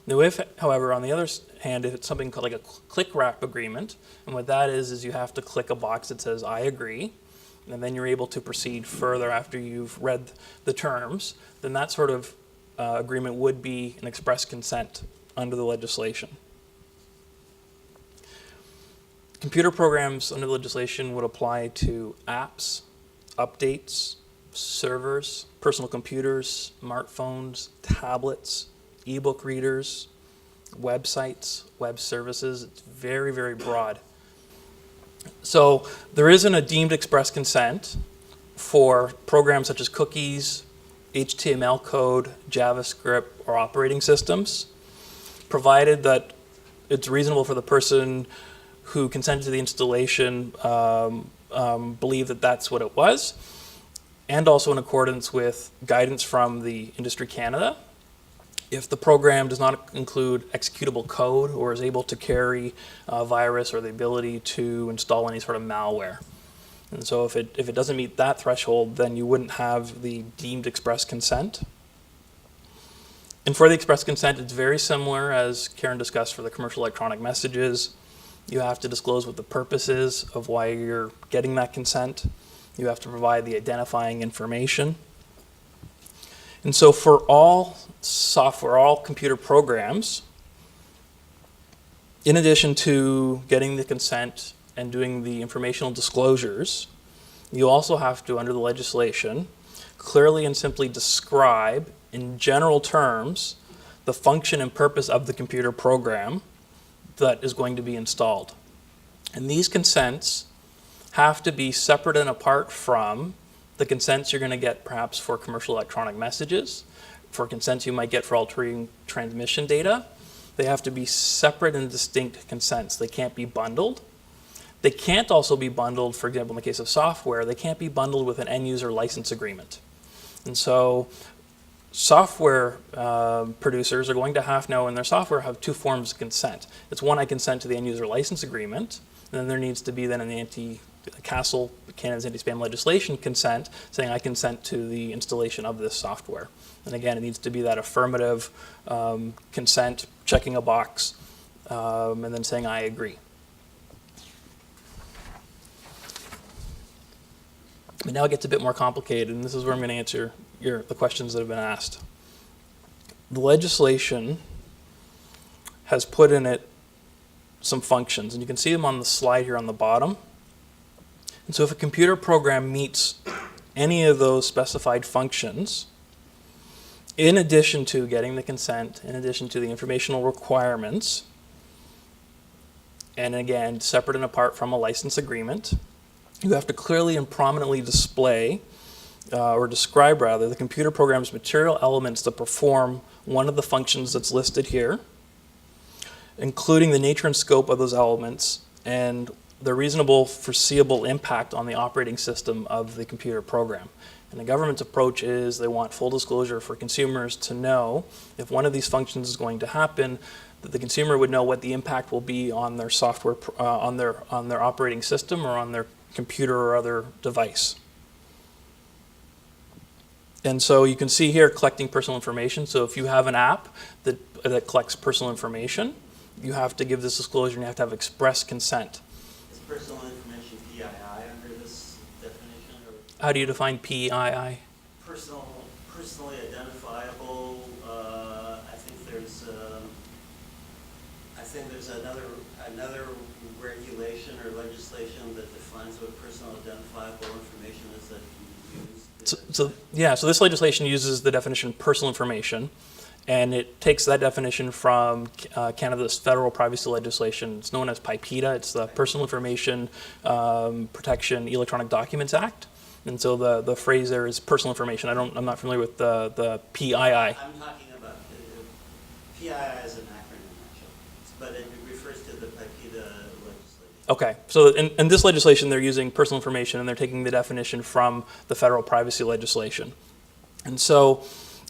Now, if, however, on the other hand, if it's something called like a click wrap agreement, and what that is you have to click a box that says, I agree, and then you're able to proceed further after you've read the terms, then that sort of agreement would be an express consent under the legislation. Computer programs under the legislation would apply to apps, updates, servers, personal computers, smartphones, tablets, ebook readers, websites, web services. It's very, very broad. So there isn't a deemed express consent for programs such as cookies, HTML code, JavaScript, or operating systems, provided that it's reasonable for the person who consented to the installation believe that that's what it was, and also in accordance with guidance from the Industry Canada. If the program does not include executable code or is able to carry a virus or the ability to install any sort of malware. And so if it doesn't meet that threshold, then you wouldn't have the deemed express consent. And for the express consent, it's very similar, as Karen discussed, for the commercial electronic messages. You have to disclose what the purpose is of why you're getting that consent. You have to provide the identifying information. And so for all software, all computer programs, in addition to getting the consent and doing the informational disclosures, you also have to, under the legislation, clearly and simply describe in general terms the function and purpose of the computer program that is going to be installed. And these consents have to be separate and apart from the consents you're going to get perhaps for commercial electronic messages, for consents you might get for altering transmission data. They have to be separate and distinct consents. They can't be bundled. They can't also be bundled, for example, in the case of software, they can't be bundled with an end-user license agreement. And so software producers are going to have now in their software have two forms of consent. It's one, I consent to the end-user license agreement, and then there needs to be then an CASL, Canada's anti-spam legislation consent, saying I consent to the installation of this software. And again, it needs to be that affirmative consent, checking a box, and then saying I agree. But now it gets a bit more complicated, and this is where I'm going to answer the questions that have been asked. The legislation has put in it some functions, and you can see them on the slide here on the bottom. And so if a computer program meets any of those specified functions, in addition to getting the consent, in addition to the informational requirements, and again, separate and apart from a license agreement, you have to clearly and prominently display, or describe rather, the computer program's material elements that perform one of the functions that's listed here, including the nature and scope of those elements and the reasonable foreseeable impact on the operating system of the computer program. And the government's approach is they want full disclosure for consumers to know if one of these functions is going to happen, that the consumer would know what the impact will be on their software, on their operating system or on their computer or other device. And so you can see here collecting personal information. So if you have an app that collects personal information, you have to give this disclosure and you have to have express consent. Is personal information PII under this definition? Or How do you define PII? personally identifiable. I think there's another regulation or legislation that defines what personal identifiable information is that you use. So this legislation uses the definition personal information, and it takes that definition from Canada's federal privacy legislation. It's known as PIPEDA. It's the Personal Information Protection Electronic Documents Act. And so the phrase there is personal information. I'm not familiar with the PII. I'm talking about PII as an acronym, actually, but it refers to the PIPEDA legislation. Okay, so in this legislation, they're using personal information, and they're taking the definition from the federal privacy legislation. And so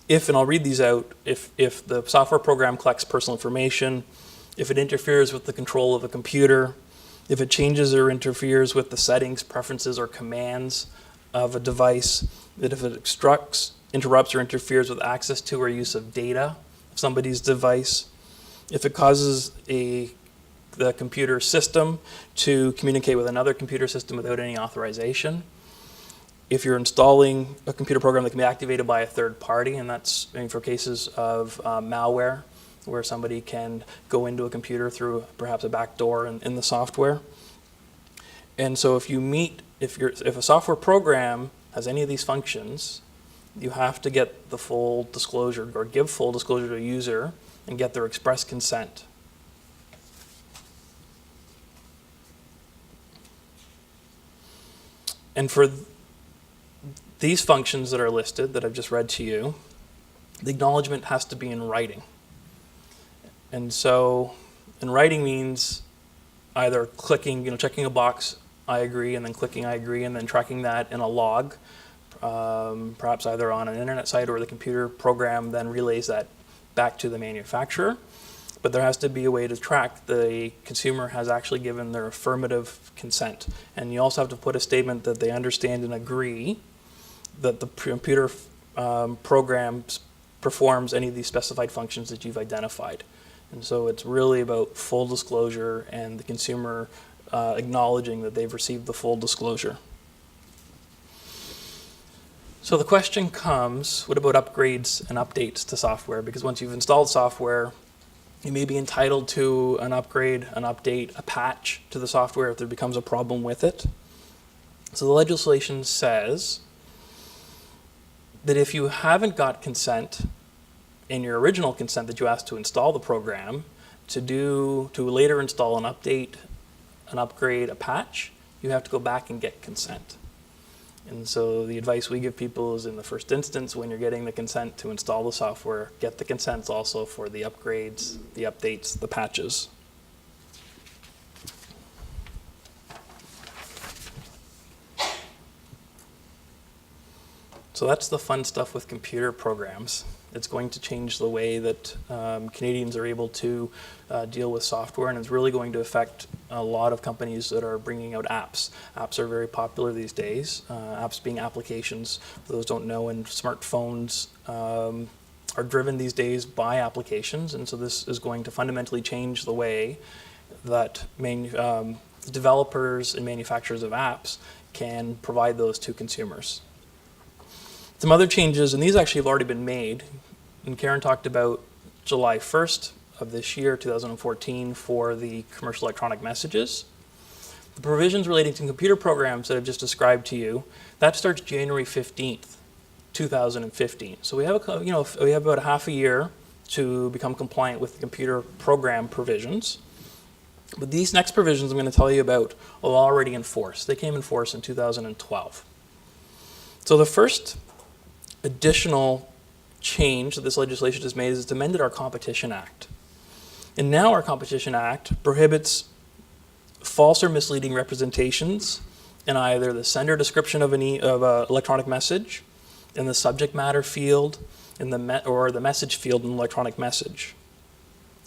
and I'll read these out, if the software program collects personal information, if it interferes with the control of a computer, if it changes or interferes with the settings, preferences, or commands of a device, that if it obstructs, interrupts, or interferes with access to or use of data of somebody's device, if it causes the computer system to communicate with another computer system without any authorization, if you're installing a computer program that can be activated by a third party, and that's for cases of malware, where somebody can go into a computer through perhaps a back door in the software. And so if a software program has any of these functions, you have to get the full disclosure or give full disclosure to a user and get their express consent. And for these functions that are listed that I've just read to you, the acknowledgement has to be in writing. And so in writing means either clicking, checking a box, I agree, and then clicking I agree, and then tracking that in a log, perhaps either on an internet site or the computer program then relays that back to the manufacturer. But there has to be a way to track the consumer has actually given their affirmative consent. And you also have to put a statement that they understand and agree that the computer program performs any of these specified functions that you've identified. And so it's really about full disclosure and the consumer acknowledging that they've received the full disclosure. So the question comes, what about upgrades and updates to software? Because once you've installed software, you may be entitled to an upgrade, an update, a patch to the software if there becomes a problem with it. So the legislation says that if you haven't got consent in your original consent that you asked to install the program, to later install an update, an upgrade, a patch, you have to go back and get consent. And so the advice we give people is, in the first instance, when you're getting the consent to install the software, get the consents also for the upgrades, the updates, the patches. So that's the fun stuff with computer programs. It's going to change the way that Canadians are able to deal with software, and it's really going to affect a lot of companies that are bringing out apps. Apps are very popular these days, apps being applications. For those who don't know, and smartphones are driven these days by applications, and so this is going to fundamentally change the way that developers and manufacturers of apps can provide those to consumers. Some other changes, and these actually have already been made, and Karen talked about July 1st of this year, 2014, for the commercial electronic messages. The provisions relating to computer programs that I've just described to you, that starts January 15th, 2015. So we have about a half a year to become compliant with the computer program provisions. But these next provisions I'm going to tell you about are already in force. They came in force in 2012. So the first additional change that this legislation has made is it's amended our Competition Act. And now our Competition Act prohibits false or misleading representations in either the sender description of an electronic message, in the subject matter field, or the message field in electronic message.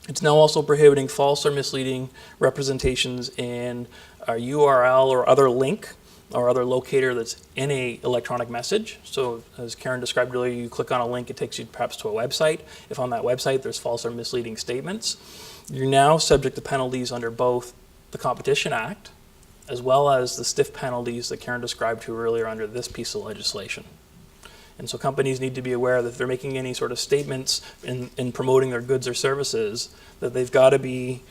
It's now also prohibiting false or misleading representations in a URL or other link or other locator that's in a electronic message. So as Karen described earlier, you click on a link, it takes you perhaps to a website. If on that website there's false or misleading statements, you're now subject to penalties under both the Competition Act as well as the stiff penalties that Karen described to you earlier under this piece of legislation. And so companies need to be aware that if they're making any sort of statements in promoting their goods or services, that they've got to be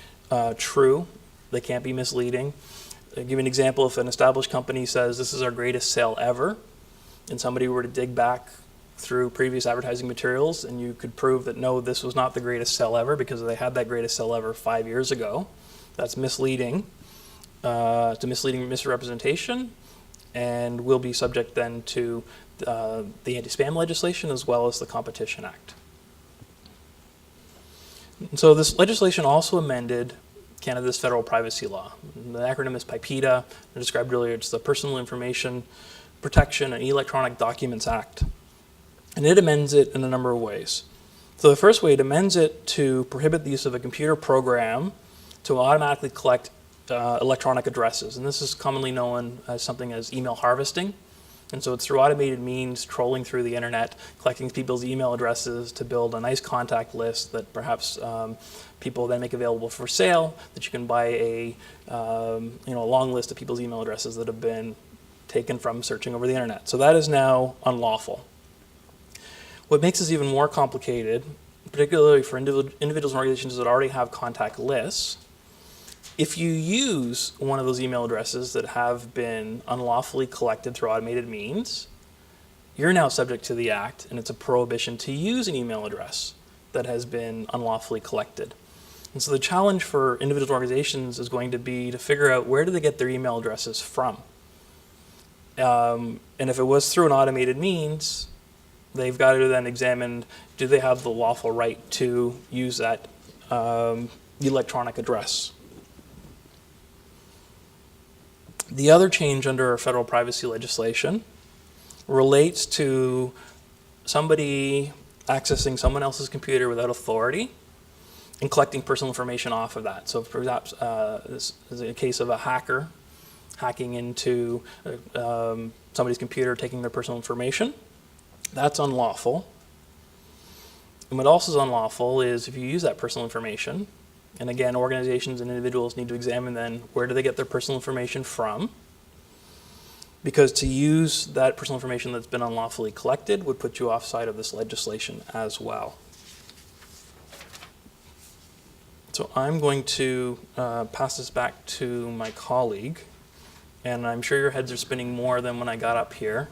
true, they can't be misleading. I'll give you an example. If an established company says this is our greatest sale ever, and somebody were to dig back through previous advertising materials and you could prove that no, this was not the greatest sale ever because they had that greatest sale ever 5 years ago, that's misleading, to misleading misrepresentation, and will be subject then to the Antispam legislation as well as the Competition Act. And so this legislation also amended Canada's federal privacy law. The acronym is PIPEDA. I described earlier, it's the Personal Information Protection and Electronic Documents Act. And it amends it in a number of ways. So the first way, it amends it to prohibit the use of a computer program to automatically collect electronic addresses. And this is commonly known as something as email harvesting. And so it's through automated means, trolling through the internet, collecting people's email addresses to build a nice contact list that perhaps people then make available for sale, that you can buy a long list of people's email addresses that have been taken from searching over the internet. So that is now unlawful. What makes this even more complicated, particularly for individuals and organizations that already have contact lists, if you use one of those email addresses that have been unlawfully collected through automated means, you're now subject to the Act, and it's a prohibition to use an email address that has been unlawfully collected. And so the challenge for individual organizations is going to be to figure out where do they get their email addresses from. And if it was through an automated means, they've got to then examine, do they have the lawful right to use that electronic address? The other change under our federal privacy legislation relates to somebody accessing someone else's computer without authority and collecting personal information off of that. So perhaps this is a case of a hacker hacking into somebody's computer, taking their personal information. That's unlawful. And what else is unlawful is if you use that personal information, and again, organizations and individuals need to examine then where do they get their personal information from, because to use that personal information that's been unlawfully collected would put you offside of this legislation as well. So I'm going to pass this back to my colleague, and I'm sure your heads are spinning more than when I got up here,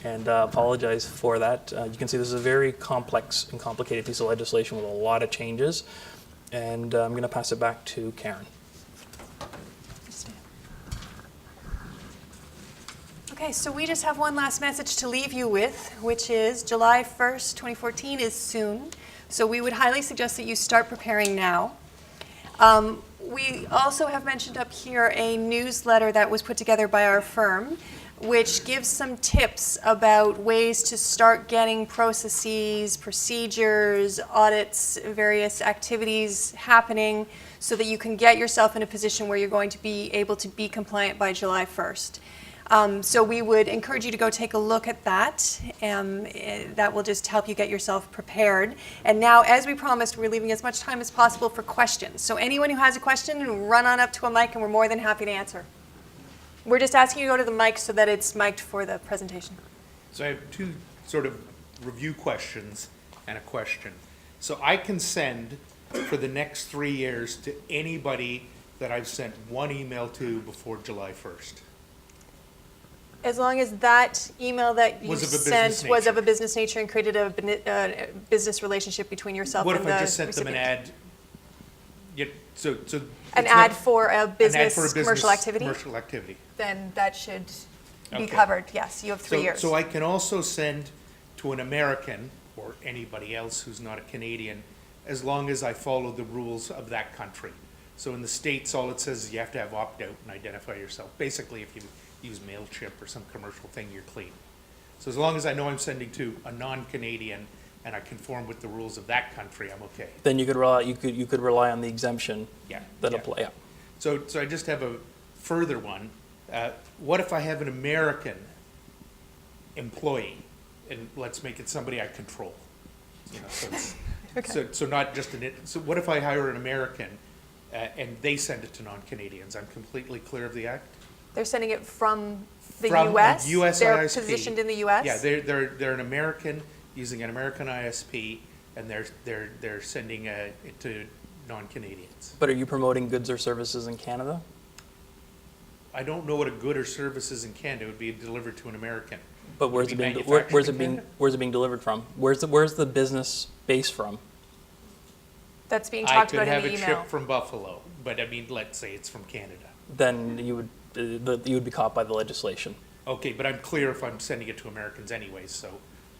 and apologize for that. You can see this is a very complex and complicated piece of legislation with a lot of changes. And I'm going to pass it back to Karen. Okay, so we just have one last message to leave you with, which is July 1st, 2014 is soon. So we would highly suggest that you start preparing now. We also have mentioned up here a newsletter that was put together by our firm, which gives some tips about ways to start getting processes, procedures, audits, various activities happening so that you can get yourself in a position where you're going to be able to be compliant by July 1st. So we would encourage you to go take a look at that. That will just help you get yourself prepared. And now, as we promised, we're leaving as much time as possible for questions. So anyone who has a question, run on up to a mic and we're more than happy to answer. We're just asking you to go to the mic so that it's mic'd for the presentation. So I have two sort of review questions and a question. So I can send for the next 3 years to anybody that I've sent one email to before July 1st. As long as that email that you Was of a sent business was of nature. a business nature and created a business relationship between yourself What and if the I just sent them an recipient. ad? Yeah, so An it's ad not- for a an ad business for a commercial activity? Commercial activity. Then that should be Okay. covered, yes. You have 3 years. So I can also send to an American or anybody else who's not a Canadian, as long as I follow the rules of that country. So in the States, all it says is you have to have opt-out and identify yourself. Basically, if you use MailChimp or some commercial thing, you're clean. So as long as I know I'm sending to a non-Canadian and I conform with the rules of that country, I'm okay. Then you could rely on the exemption Yeah. that yeah. apply. Yeah. So I just have a further one. What if I have an American employee, and let's make it somebody I control? You know, so it's, so not just so what if I hire an American and they send it to non-Canadians? I'm completely clear of the act? They're sending it from the From a U.S.? US They're ISP. positioned in the U.S.? Yeah, they're an American using an American ISP, and they're sending it to non-Canadians. But are you promoting goods or services in Canada? I don't know what a good or service is in Canada. It would be delivered to an American. But Would where's it it be being manufactured where's in it being Canada? where's it being delivered from? Where's the business base from? That's being I talked could about in have the it email. shipped from Buffalo, but I mean, let's say it's from Canada. Then you would be caught by the legislation. Okay, but I'm clear if I'm sending it to Americans anyways, so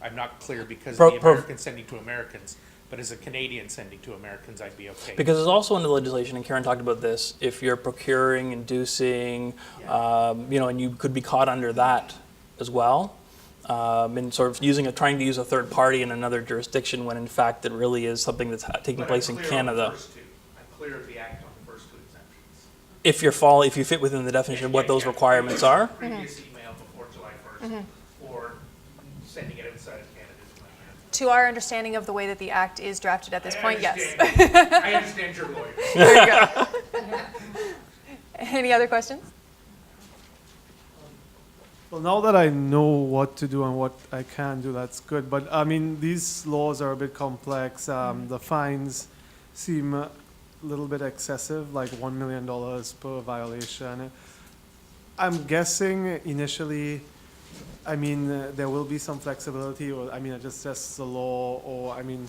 I'm not clear because Pro- the pro- American's sending to Americans, but as a Canadian sending to Americans, I'd be okay. Because there's also in the legislation, and Karen talked about this, if you're procuring, inducing, and you could be caught under that as well. And sort of trying to use a third party in another jurisdiction when in fact it really is something that's taking place in Canada. I'm clear of the act on the first two exemptions. If you fit within the definition of what those requirements are. Previous email before July 1st, To our understanding of the way that the act is drafted at this point, yes. I understand your lawyer. There you go. Any other questions? Well, now that I know what to do and what I can do, that's good. But I mean, these laws are a bit complex. The fines seem a little bit excessive, like $1 million per violation. I'm guessing initially, I mean, there will be some flexibility, or I mean, just the law, or I mean,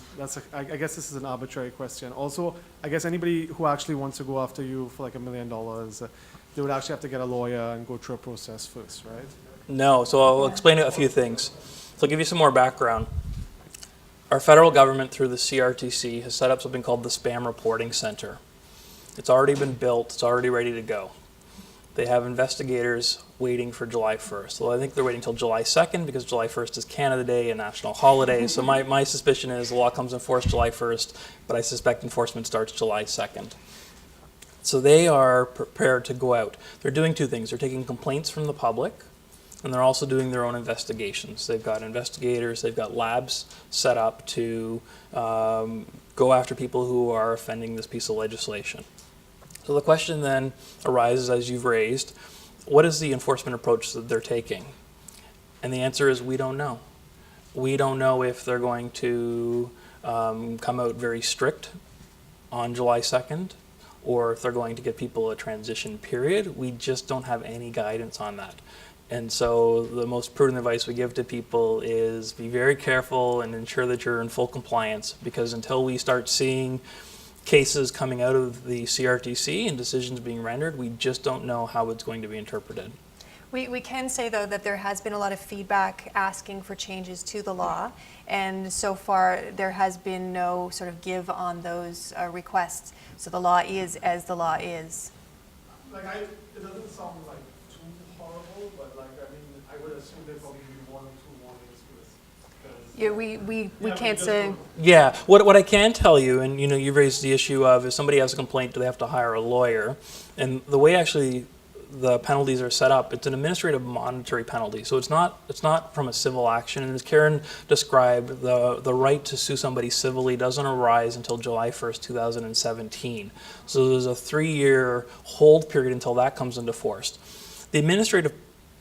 I guess this is an arbitrary question. Also, I guess anybody who actually wants to go after you for like $1 million, they would actually have to get a lawyer and go through a process first, right? No, so I'll explain a few things. So I'll give you some more background. Our federal government, through the CRTC, has set up something called the Spam Reporting Center. It's already been built. It's already ready to go. They have investigators waiting for July 1st. Well, I think they're waiting until July 2nd because July 1st is Canada Day, a national holiday. So my suspicion is the law comes in force July 1st, but I suspect enforcement starts July 2nd. So they are prepared to go out. They're doing two things. They're taking complaints from the public, and they're also doing their own investigations. They've got investigators, they've got labs set up to go after people who are offending this piece of legislation. So the question then arises, as you've raised, what is the enforcement approach that they're taking? And the answer is we don't know. We don't know if they're going to come out very strict on July 2nd, or if they're going to give people a transition period. We just don't have any guidance on that. And so the most prudent advice we give to people is be very careful and ensure that you're in full compliance, because until we start seeing cases coming out of the CRTC and decisions being rendered, we just don't know how it's going to be interpreted. We can say, though, that there has been a lot of feedback asking for changes to the law, and so far there has been no sort of give on those requests. So the law is as the law is. Like, it doesn't sound like too horrible, but like, I mean, I would assume there'd probably be 1 or 2 warnings for this. Yeah, we can't say. Yeah, what I can tell you, and you know, you raised the issue of if somebody has a complaint, do they have to hire a lawyer? And the way actually the penalties are set up, it's an administrative monetary penalty. So it's not from a civil action. And as Karen described, the right to sue somebody civilly doesn't arise until July 1st, 2017. So there's a 3-year hold period until that comes into force. The administrative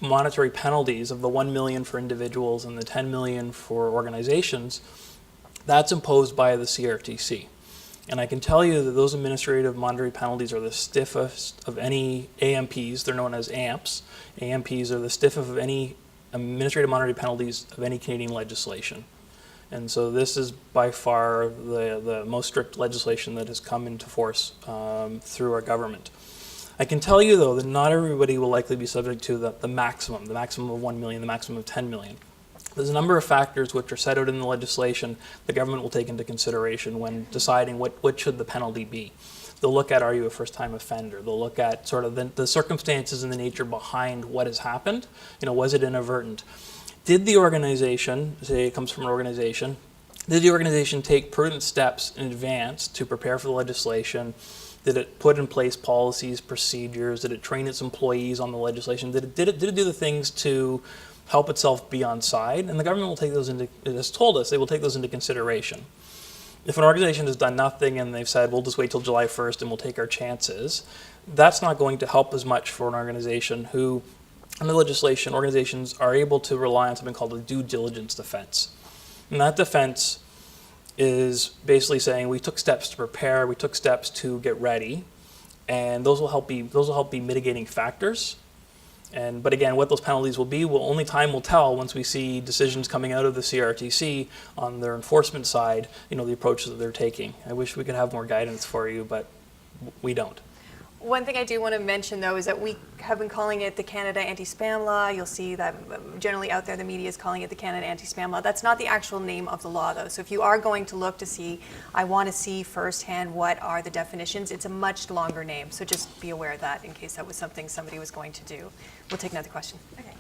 monetary penalties of the $1 million for individuals and the $10 million for organizations, that's imposed by the CRTC. And I can tell you that those administrative monetary penalties are the stiffest of any AMPs. They're known as AMPs. AMPs are the stiffest of any administrative monetary penalties of any Canadian legislation. And so this is by far the most strict legislation that has come into force through our government. I can tell you, though, that not everybody will likely be subject to the maximum of 1 million, the maximum of 10 million. There's a number of factors which are set out in the legislation the government will take into consideration when deciding what should the penalty be. They'll look at, are you a first-time offender? They'll look at sort of the circumstances and the nature behind what has happened. You know, was it inadvertent? Did the organization, say it comes from an organization, did the organization take prudent steps in advance to prepare for the legislation? Did it put in place policies, procedures? Did it train its employees on the legislation? Did it do the things to help itself be on side? And the government will take those into, it has told us, they will take those into consideration. If an organization has done nothing and they've said, we'll just wait till July 1st and we'll take our chances, that's not going to help as much for an organization who, under legislation, organizations are able to rely on something called a due diligence defense. And that defense is basically saying we took steps to prepare, we took steps to get ready, and those will help be mitigating factors. But again, what those penalties will be, only time will tell once we see decisions coming out of the CRTC on their enforcement side, you know, the approach that they're taking. I wish we could have more guidance for you, but we don't. One thing I do want to mention, though, is that we have been calling it the Canada Anti-Spam Law. You'll see that generally out there the media is calling it the Canada Anti-Spam Law. That's not the actual name of the law, though. So if you are going to look to see, I want to see firsthand what are the definitions, it's a much longer name. So just be aware of that in case that was something somebody was going to do. We'll take another question. Okay.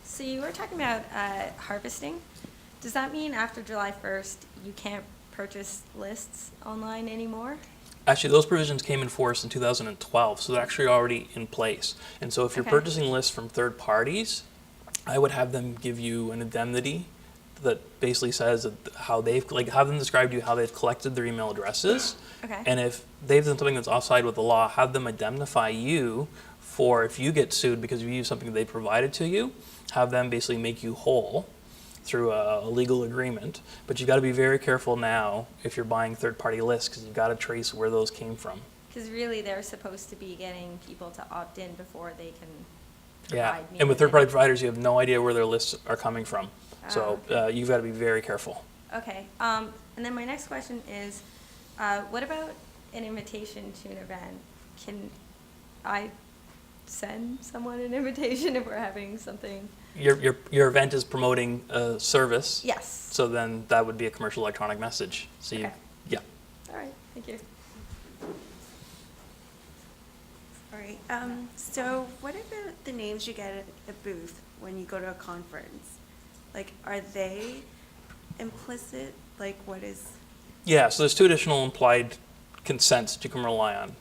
So you were talking about harvesting. Does that mean after July 1st you can't purchase lists online anymore? Actually, those provisions came in force in 2012, so they're actually already in place. And so if you're Okay. purchasing lists from third parties, I would have them give you an indemnity that basically says that how they've, like, have them describe to you how they've collected their email addresses. Okay. And if they've done something that's offside with the law, have them indemnify you for if you get sued because you use something they provided to you, have them basically make you whole through a legal agreement. But you got to be very careful now if you're buying third-party lists, because you've got to trace where those came from. Because really, they're supposed to be getting people to opt in before they can Yeah, provide me and with with third-party it. providers, you have no idea where their lists are coming from. So you've got to be very careful. Okay, and then my next question is, what about an invitation to an event? Can I send someone an invitation if we're having something? Your event is promoting a service. Yes. So then that would be a commercial electronic message. So you, Okay. yeah. All right, thank you. All right, so what about the names you get at a booth when you go to a conference? Like, are they implicit? Like, what is? Yeah, so there's two additional implied consents that you can rely on.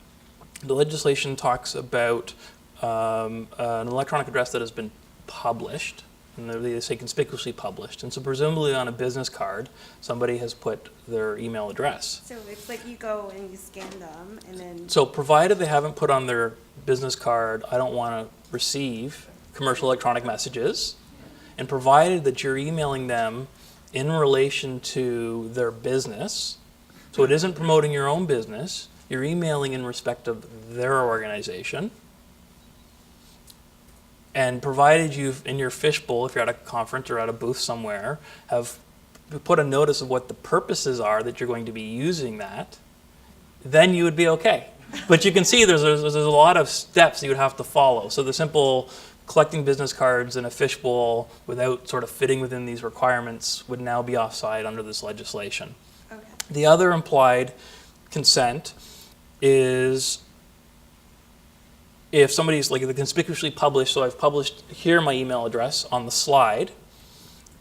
The legislation talks about an electronic address that has been published, and they say conspicuously published. And so presumably on a business card, somebody has put their email address. So it's like you go and you scan them and then. So provided they haven't put on their business card, I don't want to receive commercial electronic messages, and provided that you're emailing them in relation to their business, so it isn't promoting your own business, you're emailing in respect of their organization, and provided you've, in your fishbowl, if you're at a conference or at a booth somewhere, have put a notice of what the purposes are that you're going to be using that, then you would be okay. But you can see there's a lot of steps you would have to follow. So the simple collecting business cards in a fishbowl without sort of fitting within these requirements would now be offside under this legislation. Okay. The other implied consent is if somebody's like the conspicuously published, so I've published here my email address on the slide,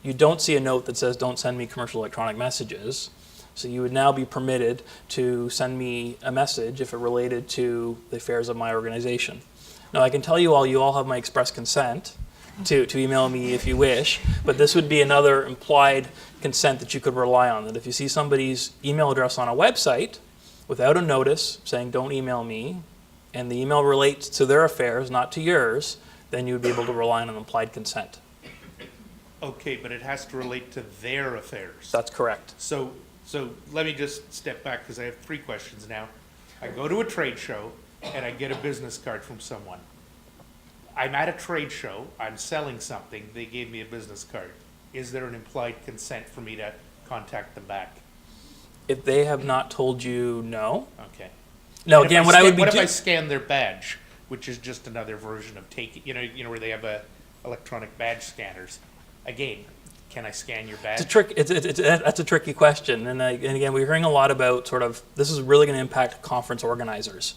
you don't see a note that says don't send me commercial electronic messages. So you would now be permitted to send me a message if it related to the affairs of my organization. Now I can tell you all have my express consent to email me if you wish, but this would be another implied consent that you could rely on, that if you see somebody's email address on a website without a notice saying don't email me, and the email relates to their affairs, not to yours, then you would be able to rely on an implied consent. Okay, but it has to relate to their affairs. That's correct. So let me just step back, because I have three questions now. I go to a trade show, and I get a business card from someone. I'm at a trade show, I'm selling something, they gave me a business card. Is there an implied consent for me to contact them back? If they have not told you no, Okay. no, And if again, what I would be What if I doing, scan their badge, which is just another version of taking, you know where they have electronic badge scanners. Again, can I scan your badge? that's a tricky question. And again, we're hearing a lot about sort of, this is really going to impact conference organizers.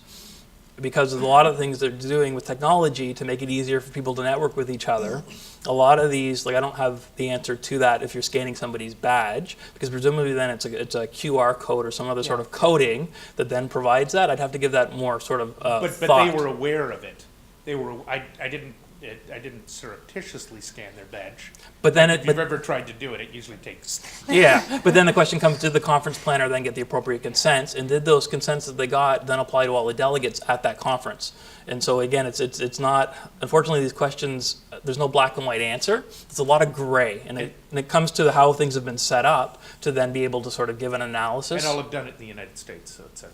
Because of a lot of things they're doing with technology to make it easier for people to network with each other. A lot of these, like I don't have the answer to that if you're scanning somebody's badge, because presumably then it's a QR code or some other sort of coding that then provides that. I'd have to give that more sort of But thought. they were aware of it. I didn't surreptitiously scan their badge. But then If you've ever tried to do it, it usually takes. yeah, but then the question comes, did the conference planner then get the appropriate consents? And did those consents that they got then apply to all the delegates at that conference? And so again, it's not, unfortunately these questions, there's no black and white answer. It's a lot of gray. And it comes to how things have been set up to then be able to sort of give an analysis. And I'll have done it in the United States, so it's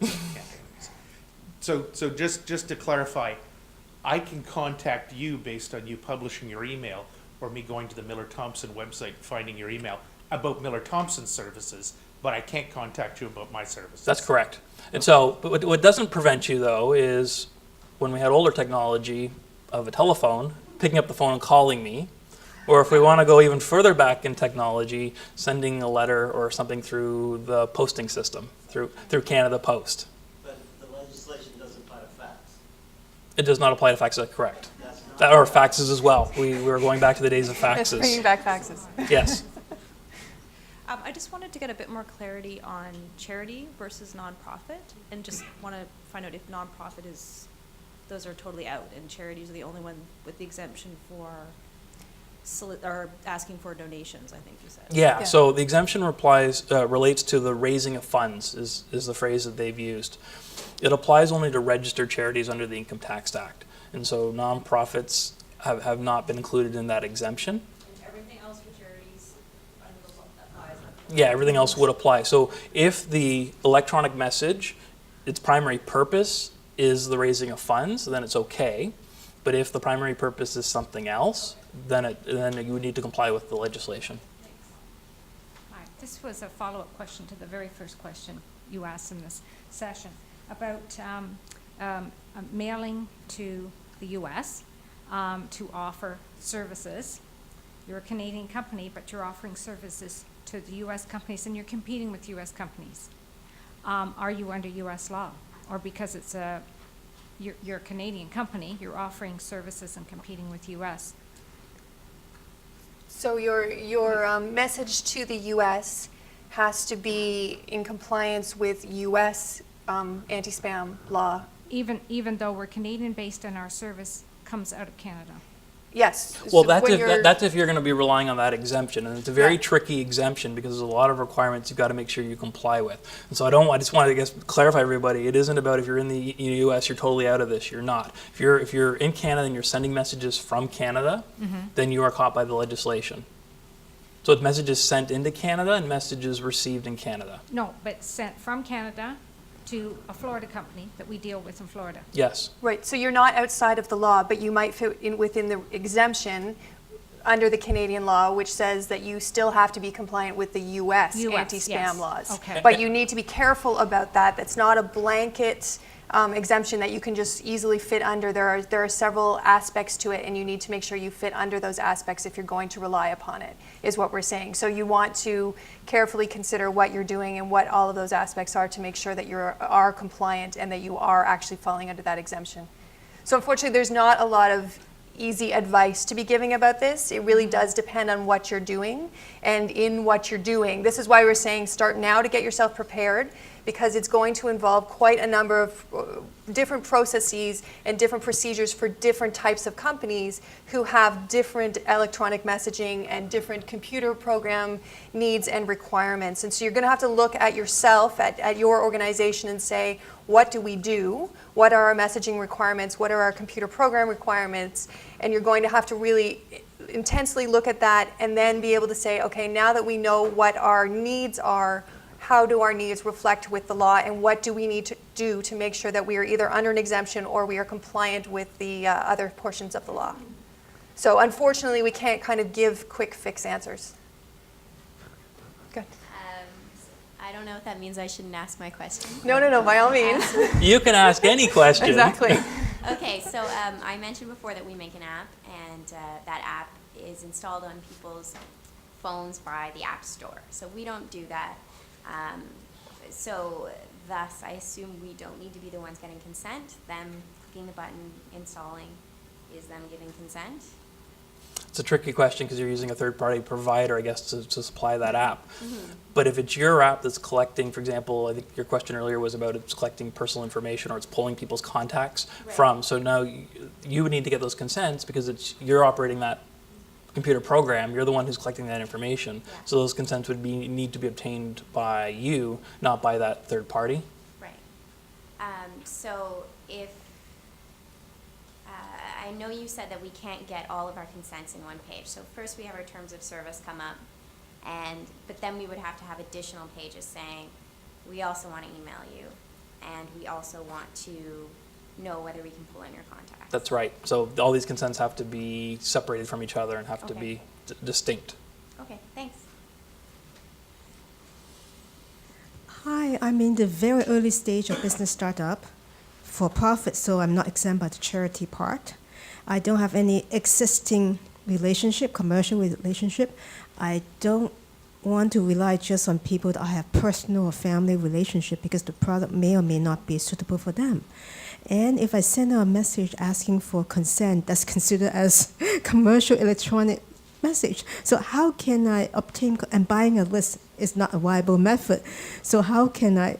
So just to clarify, I can contact you based on you publishing your email or me going to the Miller Thomson website, finding your email about Miller Thomson services, but I can't contact you about my services. That's correct. And so, but what doesn't prevent you though is when we had older technology of a telephone, picking up the phone and calling me, or if we want to go even further back in technology, sending a letter or something through the posting system, through Canada Post. But the legislation doesn't apply to fax. It does not apply to faxes, that's correct. That's not. Or faxes as well. We're going back to the days of It's bringing faxes. back faxes. Yes. I just wanted to get a bit more clarity on charity versus nonprofit, and just want to find out if nonprofit those are totally out, and charities are the only one with the exemption for or asking for donations, I think you said. Yeah, Yeah. so the exemption relates to the raising of funds, is the phrase that they've used. It applies only to registered charities under the Income Tax Act. And so nonprofits have not been included in that exemption. And everything else for charities applies. Yeah, everything else would apply. So if the electronic message, its primary purpose is the raising of funds, then it's okay. But if the primary purpose is something else, then you would need to comply with the legislation. Hi, this was a follow-up question to the very first question you asked in this session about mailing to the U.S. To offer services. You're a Canadian company, but you're offering services to the U.S. companies, and you're competing with U.S. companies. Are you under U.S. law? Or because you're a Canadian company, you're offering services and competing with U.S.? So your message to the U.S. has to be in compliance with U.S. Anti-spam law. Even though we're Canadian-based and our service comes out of Canada? Yes. Well, So that's when if you're going to be relying on that exemption, and it's a very Yeah. tricky exemption because there's a lot of requirements you've got to make sure you comply with. And so I just want to clarify everybody. It isn't about if you're in the U.S. you're totally out of this. You're not. If you're in Canada and you're sending messages from Canada, then you are caught by the legislation. So it's messages sent into Canada and messages received in Canada. No, but sent from Canada to a Florida company that we deal with in Florida. Yes. Right, so you're not outside of the law, but you might fit within the exemption under the Canadian law, which says that you still have to be compliant with the U.S. anti-spam yes. laws. Okay. But you need to be careful about that. That's not a blanket exemption that you can just easily fit under. There are several aspects to it, and you need to make sure you fit under those aspects if you're going to rely upon it, is what we're saying. So you want to carefully consider what you're doing and what all of those aspects are to make sure that you are compliant and that you are actually falling under that exemption. So unfortunately, there's not a lot of easy advice to be giving about this. It really does depend on what you're doing, and in what you're doing. This is why we're saying start now to get yourself prepared, because it's going to involve quite a number of different processes and different procedures for different types of companies who have different electronic messaging and different computer program needs and requirements. And so you're going to have to look at yourself, at your organization, and say, what do we do? What are our messaging requirements? What are our computer program requirements? And you're going to have to really intensely look at that and then be able to say, okay, now that we know what our needs are, how do our needs reflect with the law, and what do we need to do to make sure that we are either under an exemption or we are compliant with the other portions of the law. So unfortunately, we can't kind of give quick fix answers. Good. I don't know if that means I shouldn't ask my question. No, by all means. You can ask any question. Exactly. Okay, so I mentioned before that we make an app, and that app is installed on people's phones by the App Store. So we don't do that. So thus, I assume we don't need to be the ones getting consent. Them clicking the button, installing, is them giving consent? It's a tricky question because you're using a third-party provider, I guess, to supply that app. But if it's your app that's collecting, for example, I think your question earlier was about it's collecting personal information or it's pulling people's contacts from. So now you would need to get those consents because you're operating that computer program. You're the one who's collecting that information. Yeah. So those consents would need to be obtained by you, not by that third party. Right. So if, I know you said that we can't get all of our consents in one page. So first we have our terms of service come up, but then we would have to have additional pages saying, we also want to email you, and we also want to know whether we can pull in your contacts. That's right. So all these consents have to be separated from each other and have to be distinct. Okay, thanks. Hi, I'm in the very early stage of business startup for profit, so I'm not exempt by the charity part. I don't have any existing relationship, commercial relationship. I don't want to rely just on people that I have personal or family relationship because the product may or may not be suitable for them. And if I send out a message asking for consent, that's considered as commercial electronic message. So how can I obtain, and buying a list is not a viable method. So how can I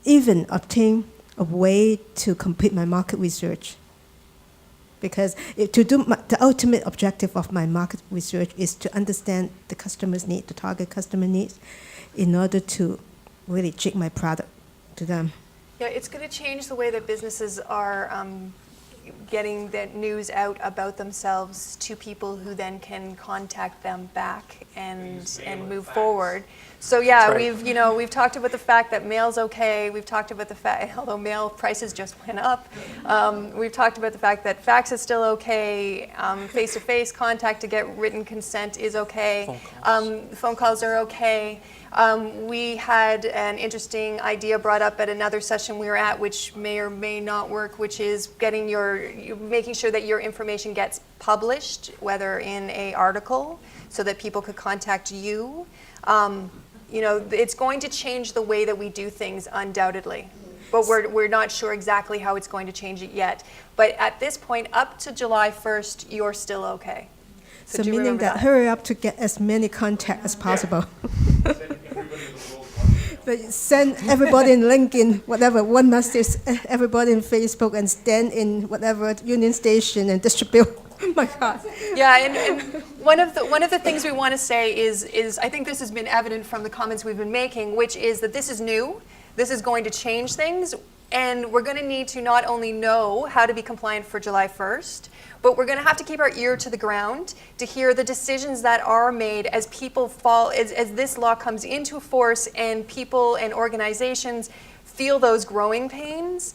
even obtain a way to complete my market research? Because the ultimate objective of my market research is to understand the customer's need, the target customer needs, in order to really jig my product to them. Yeah, it's going to change the way that businesses are getting that news out about themselves to people who then can contact them back and move forward. So yeah, That's right. we've talked about the fact that mail's okay. We've talked about the fact, although mail prices just went up, we've talked about the fact that fax is still okay. Face-to-face contact to get written consent is okay. Phone calls are okay. We had an interesting idea brought up at another session we were at, which may or may not work, which is making sure that your information gets published, whether in an article, so that people could contact you. It's going to change the way that we do things, undoubtedly. But we're not sure exactly how it's going to change it yet. But at this point, up to July 1st, you're still okay. So do you meaning remember that hurry up to get as many contacts as possible. But send everybody in LinkedIn, whatever, one message, everybody in Facebook, and stand in whatever Union Station and distribute. My God. Yeah, and one of the things we want to say is I think this has been evident from the comments we've been making, which is that this is new. This is going to change things, and we're going to need to not only know how to be compliant for July 1st, but we're going to have to keep our ear to the ground to hear the decisions that are made as people as this law comes into force and people and organizations feel those growing pains.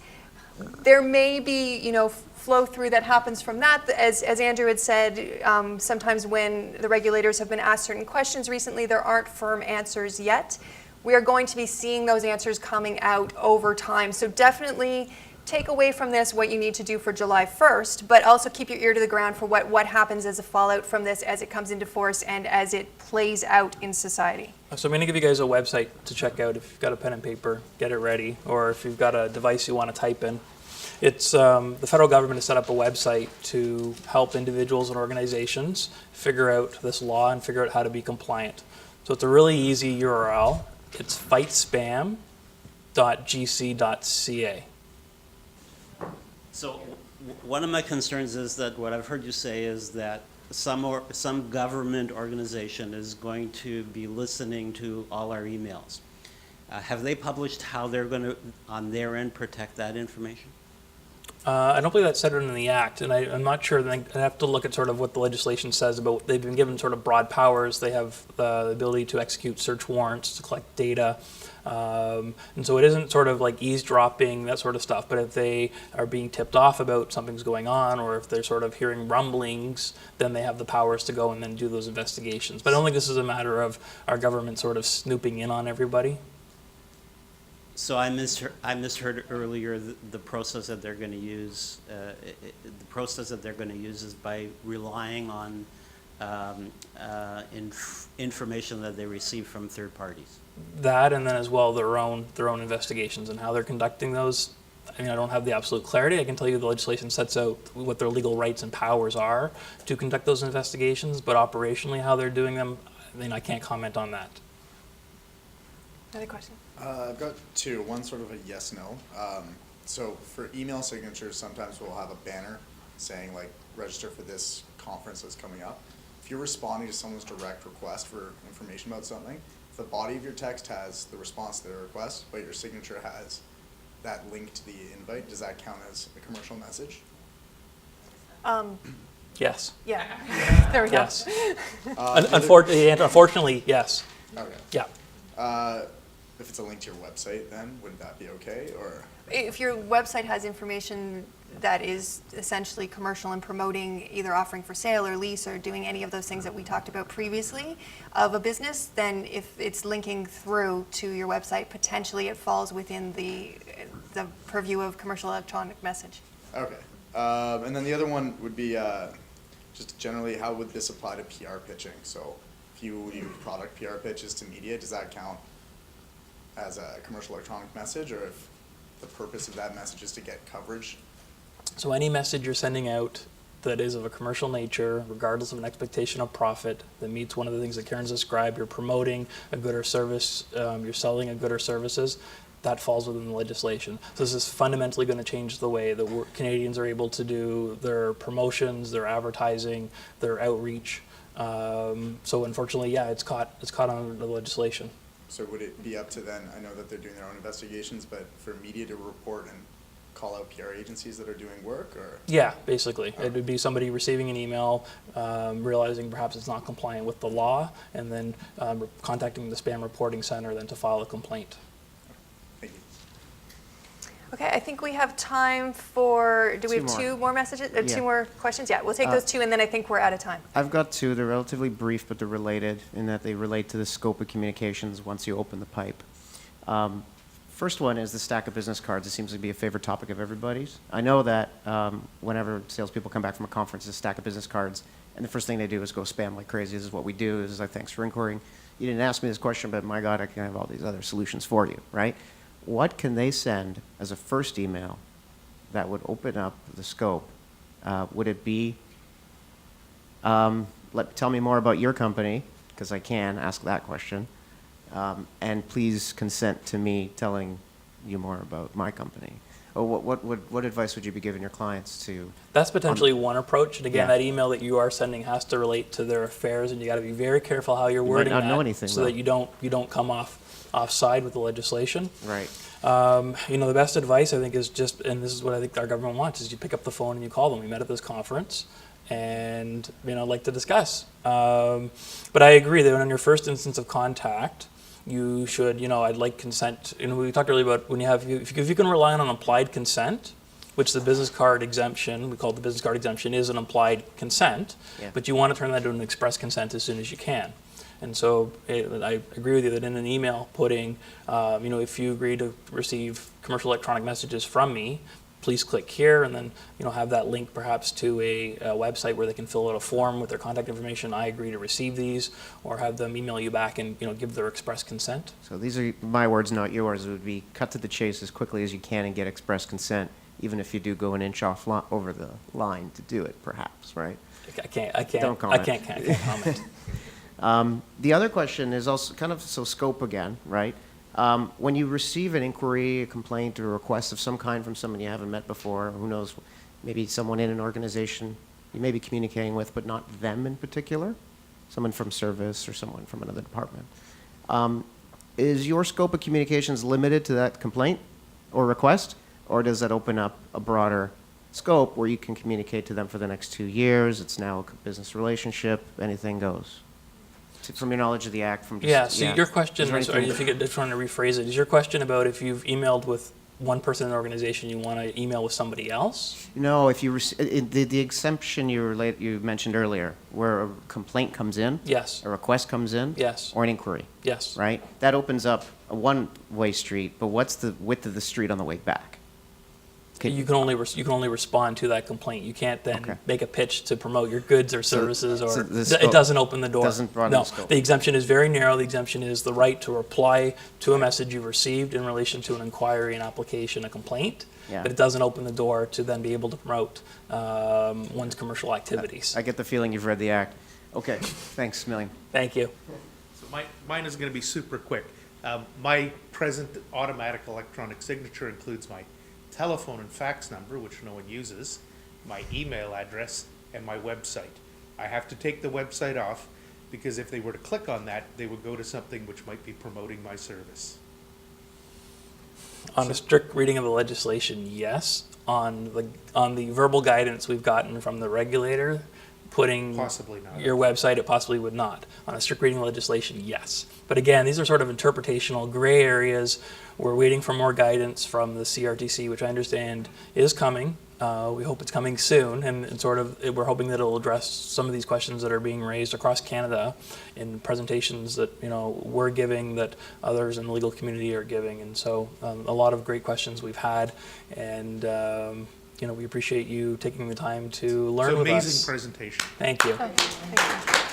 There may be, flow through that happens from that. As Andrew had said, sometimes when the regulators have been asked certain questions recently, there aren't firm answers yet. We are going to be seeing those answers coming out over time. So definitely take away from this what you need to do for July 1st, but also keep your ear to the ground for what happens as a fallout from this as it comes into force and as it plays out in society. So I'm going to give you guys a website to check out. If you've got a pen and paper, get it ready. Or if you've got a device you want to type in. It's the federal government has set up a website to help individuals and organizations figure out this law and figure out how to be compliant. So it's a really easy URL. It's fightspam.gc.ca. So one of my concerns is that what I've heard you say is that some government organization is going to be listening to all our emails. Have they published how they're going to, on their end, protect that information? I don't believe that's set in the Act, and I'm not sure. I have to look at sort of what the legislation says about. They've been given sort of broad powers. They have the ability to execute search warrants, to collect data, and so it isn't sort of like eavesdropping, that sort of stuff. But if they are being tipped off about something's going on, or if they're sort of hearing rumblings, then they have the powers to go and then do those investigations. But I don't think this is a matter of our government sort of snooping in on everybody. So I misheard earlier the process that they're going to use. The process that they're going to use is by relying on information that they receive from third parties. That, and then as well their own investigations and how they're conducting those. I mean, I don't have the absolute clarity. I can tell you the legislation sets out what their legal rights and powers are to conduct those investigations, but operationally how they're doing them, I mean, I can't comment on that. Another question? I've got two. One sort of a yes/no. So for email signatures, sometimes we'll have a banner saying like, register for this conference that's coming up. If you're responding to someone's direct request for information about something, if the body of your text has the response to their request, but your signature has that link to the invite, does that count as a commercial message? Yes. Yeah. There we go. Yes. Unfortunately, yes. Okay. Yeah. If it's a link to your website, then would that be okay, or? If your website has information that is essentially commercial and promoting, either offering for sale or lease or doing any of those things that we talked about previously of a business, then if it's linking through to your website, potentially it falls within the purview of commercial electronic message. Okay. And then the other one would be just generally, how would this apply to PR pitching? So if you do product PR pitches to media, does that count as a commercial electronic message, or if the purpose of that message is to get coverage? So any message you're sending out that is of a commercial nature, regardless of an expectation of profit, that meets one of the things that Karen's described, you're promoting a good or service, you're selling a good or services, that falls within the legislation. So this is fundamentally going to change the way that Canadians are able to do their promotions, their advertising, their outreach. So unfortunately, yeah, it's caught under the legislation. So would it be up to then, I know that they're doing their own investigations, but for media to report and call out PR agencies that are doing work, or? Yeah, basically. It would be somebody receiving an email, realizing perhaps it's not compliant with the law, and then contacting the Spam Reporting Center then to file a complaint. Thank you. Okay, I think we have time for, do we Two have more. two more messages, Yeah. two more questions? Yeah, we'll take those two, and then I think we're out of time. I've got two. They're relatively brief, but they're related in that they relate to the scope of communications once you open the pipe. First one is the stack of business cards. It seems to be a favorite topic of everybody's. I know that whenever salespeople come back from a conference, a stack of business cards, and the first thing they do is go spam like crazy. This is what we do. This is like, thanks for inquiring. You didn't ask me this question, but my God, I can have all these other solutions for you, right? What can they send as a first email that would open up the scope? Would it be, tell me more about your company, because I can ask that question, and please consent to me telling you more about my company. Or what advice would you be giving your clients to? That's potentially one approach, and again, Yeah. that email that you are sending has to relate to their affairs, and you got to be very careful how you're You might wording not know that, anything, so though. that you don't come offside with the legislation. Right. The best advice I think is just, and this is what I think our government wants, is you pick up the phone and you call them. We met at this conference, and like to discuss. But I agree that on your first instance of contact, you should, I'd like consent. We talked earlier about if you can rely on an implied consent, which the business card exemption, we call it the business card exemption, is an implied consent, Yeah. but you want to turn that into an express consent as soon as you can. And so I agree with you that in an email putting, if you agree to receive commercial electronic messages from me, please click here, and then have that link perhaps to a website where they can fill out a form with their contact information. I agree to receive these, or have them email you back and give their express consent. So these are my words, not yours. It would be cut to the chase as quickly as you can and get express consent, even if you do go an inch over the line to do it, perhaps, right? I can't Don't comment. I can't comment. The other question is also kind of scope again, right? When you receive an inquiry, a complaint, or a request of some kind from someone you haven't met before, who knows, maybe someone in an organization you may be communicating with, but not them in particular, someone from service or someone from another department. Is your scope of communications limited to that complaint or request, or does that open up a broader scope where you can communicate to them for the next 2 years? It's now a business relationship, anything goes? From your knowledge of the Act, from just... So your question, Is there sorry, anything- if you could trying to rephrase it, is your question about if you've emailed with one person in an organization, you want to email with somebody else? No, if you the exemption you mentioned earlier, where a complaint comes in, Yes. a request comes in, Yes. or an inquiry, Yes. right? That opens up a one-way street, but what's the width of the street on the way back? You can only respond to that complaint. You can't then Okay. make a pitch to promote your goods or services, or so the it scope doesn't open the door. doesn't broaden No, the scope. the exemption is very narrow. The exemption is the right to reply to a message you received in relation to an inquiry, an application, a complaint. Yeah. But it doesn't open the door to then be able to promote one's commercial activities. I get the feeling you've read the Act. Okay, thanks a million. Thank you. So mine is going to be super quick. My present automatic electronic signature includes my telephone and fax number, which no one uses, my email address, and my website. I have to take the website off because if they were to click on that, they would go to something which might be promoting my service. On a strict reading of the legislation, yes. On the verbal guidance we've gotten from the regulator, putting Possibly not. your website, it possibly would not. On a strict reading of legislation, yes. But again, these are sort of interpretational gray areas. We're waiting for more guidance from the CRTC, which I understand is coming. We hope it's coming soon, and we're hoping that it'll address some of these questions that are being raised across Canada in presentations that we're giving, that others in the legal community are giving, and so a lot of great questions we've had, and we appreciate you taking the time to learn with us. It's an amazing presentation. Thank you. Thank you.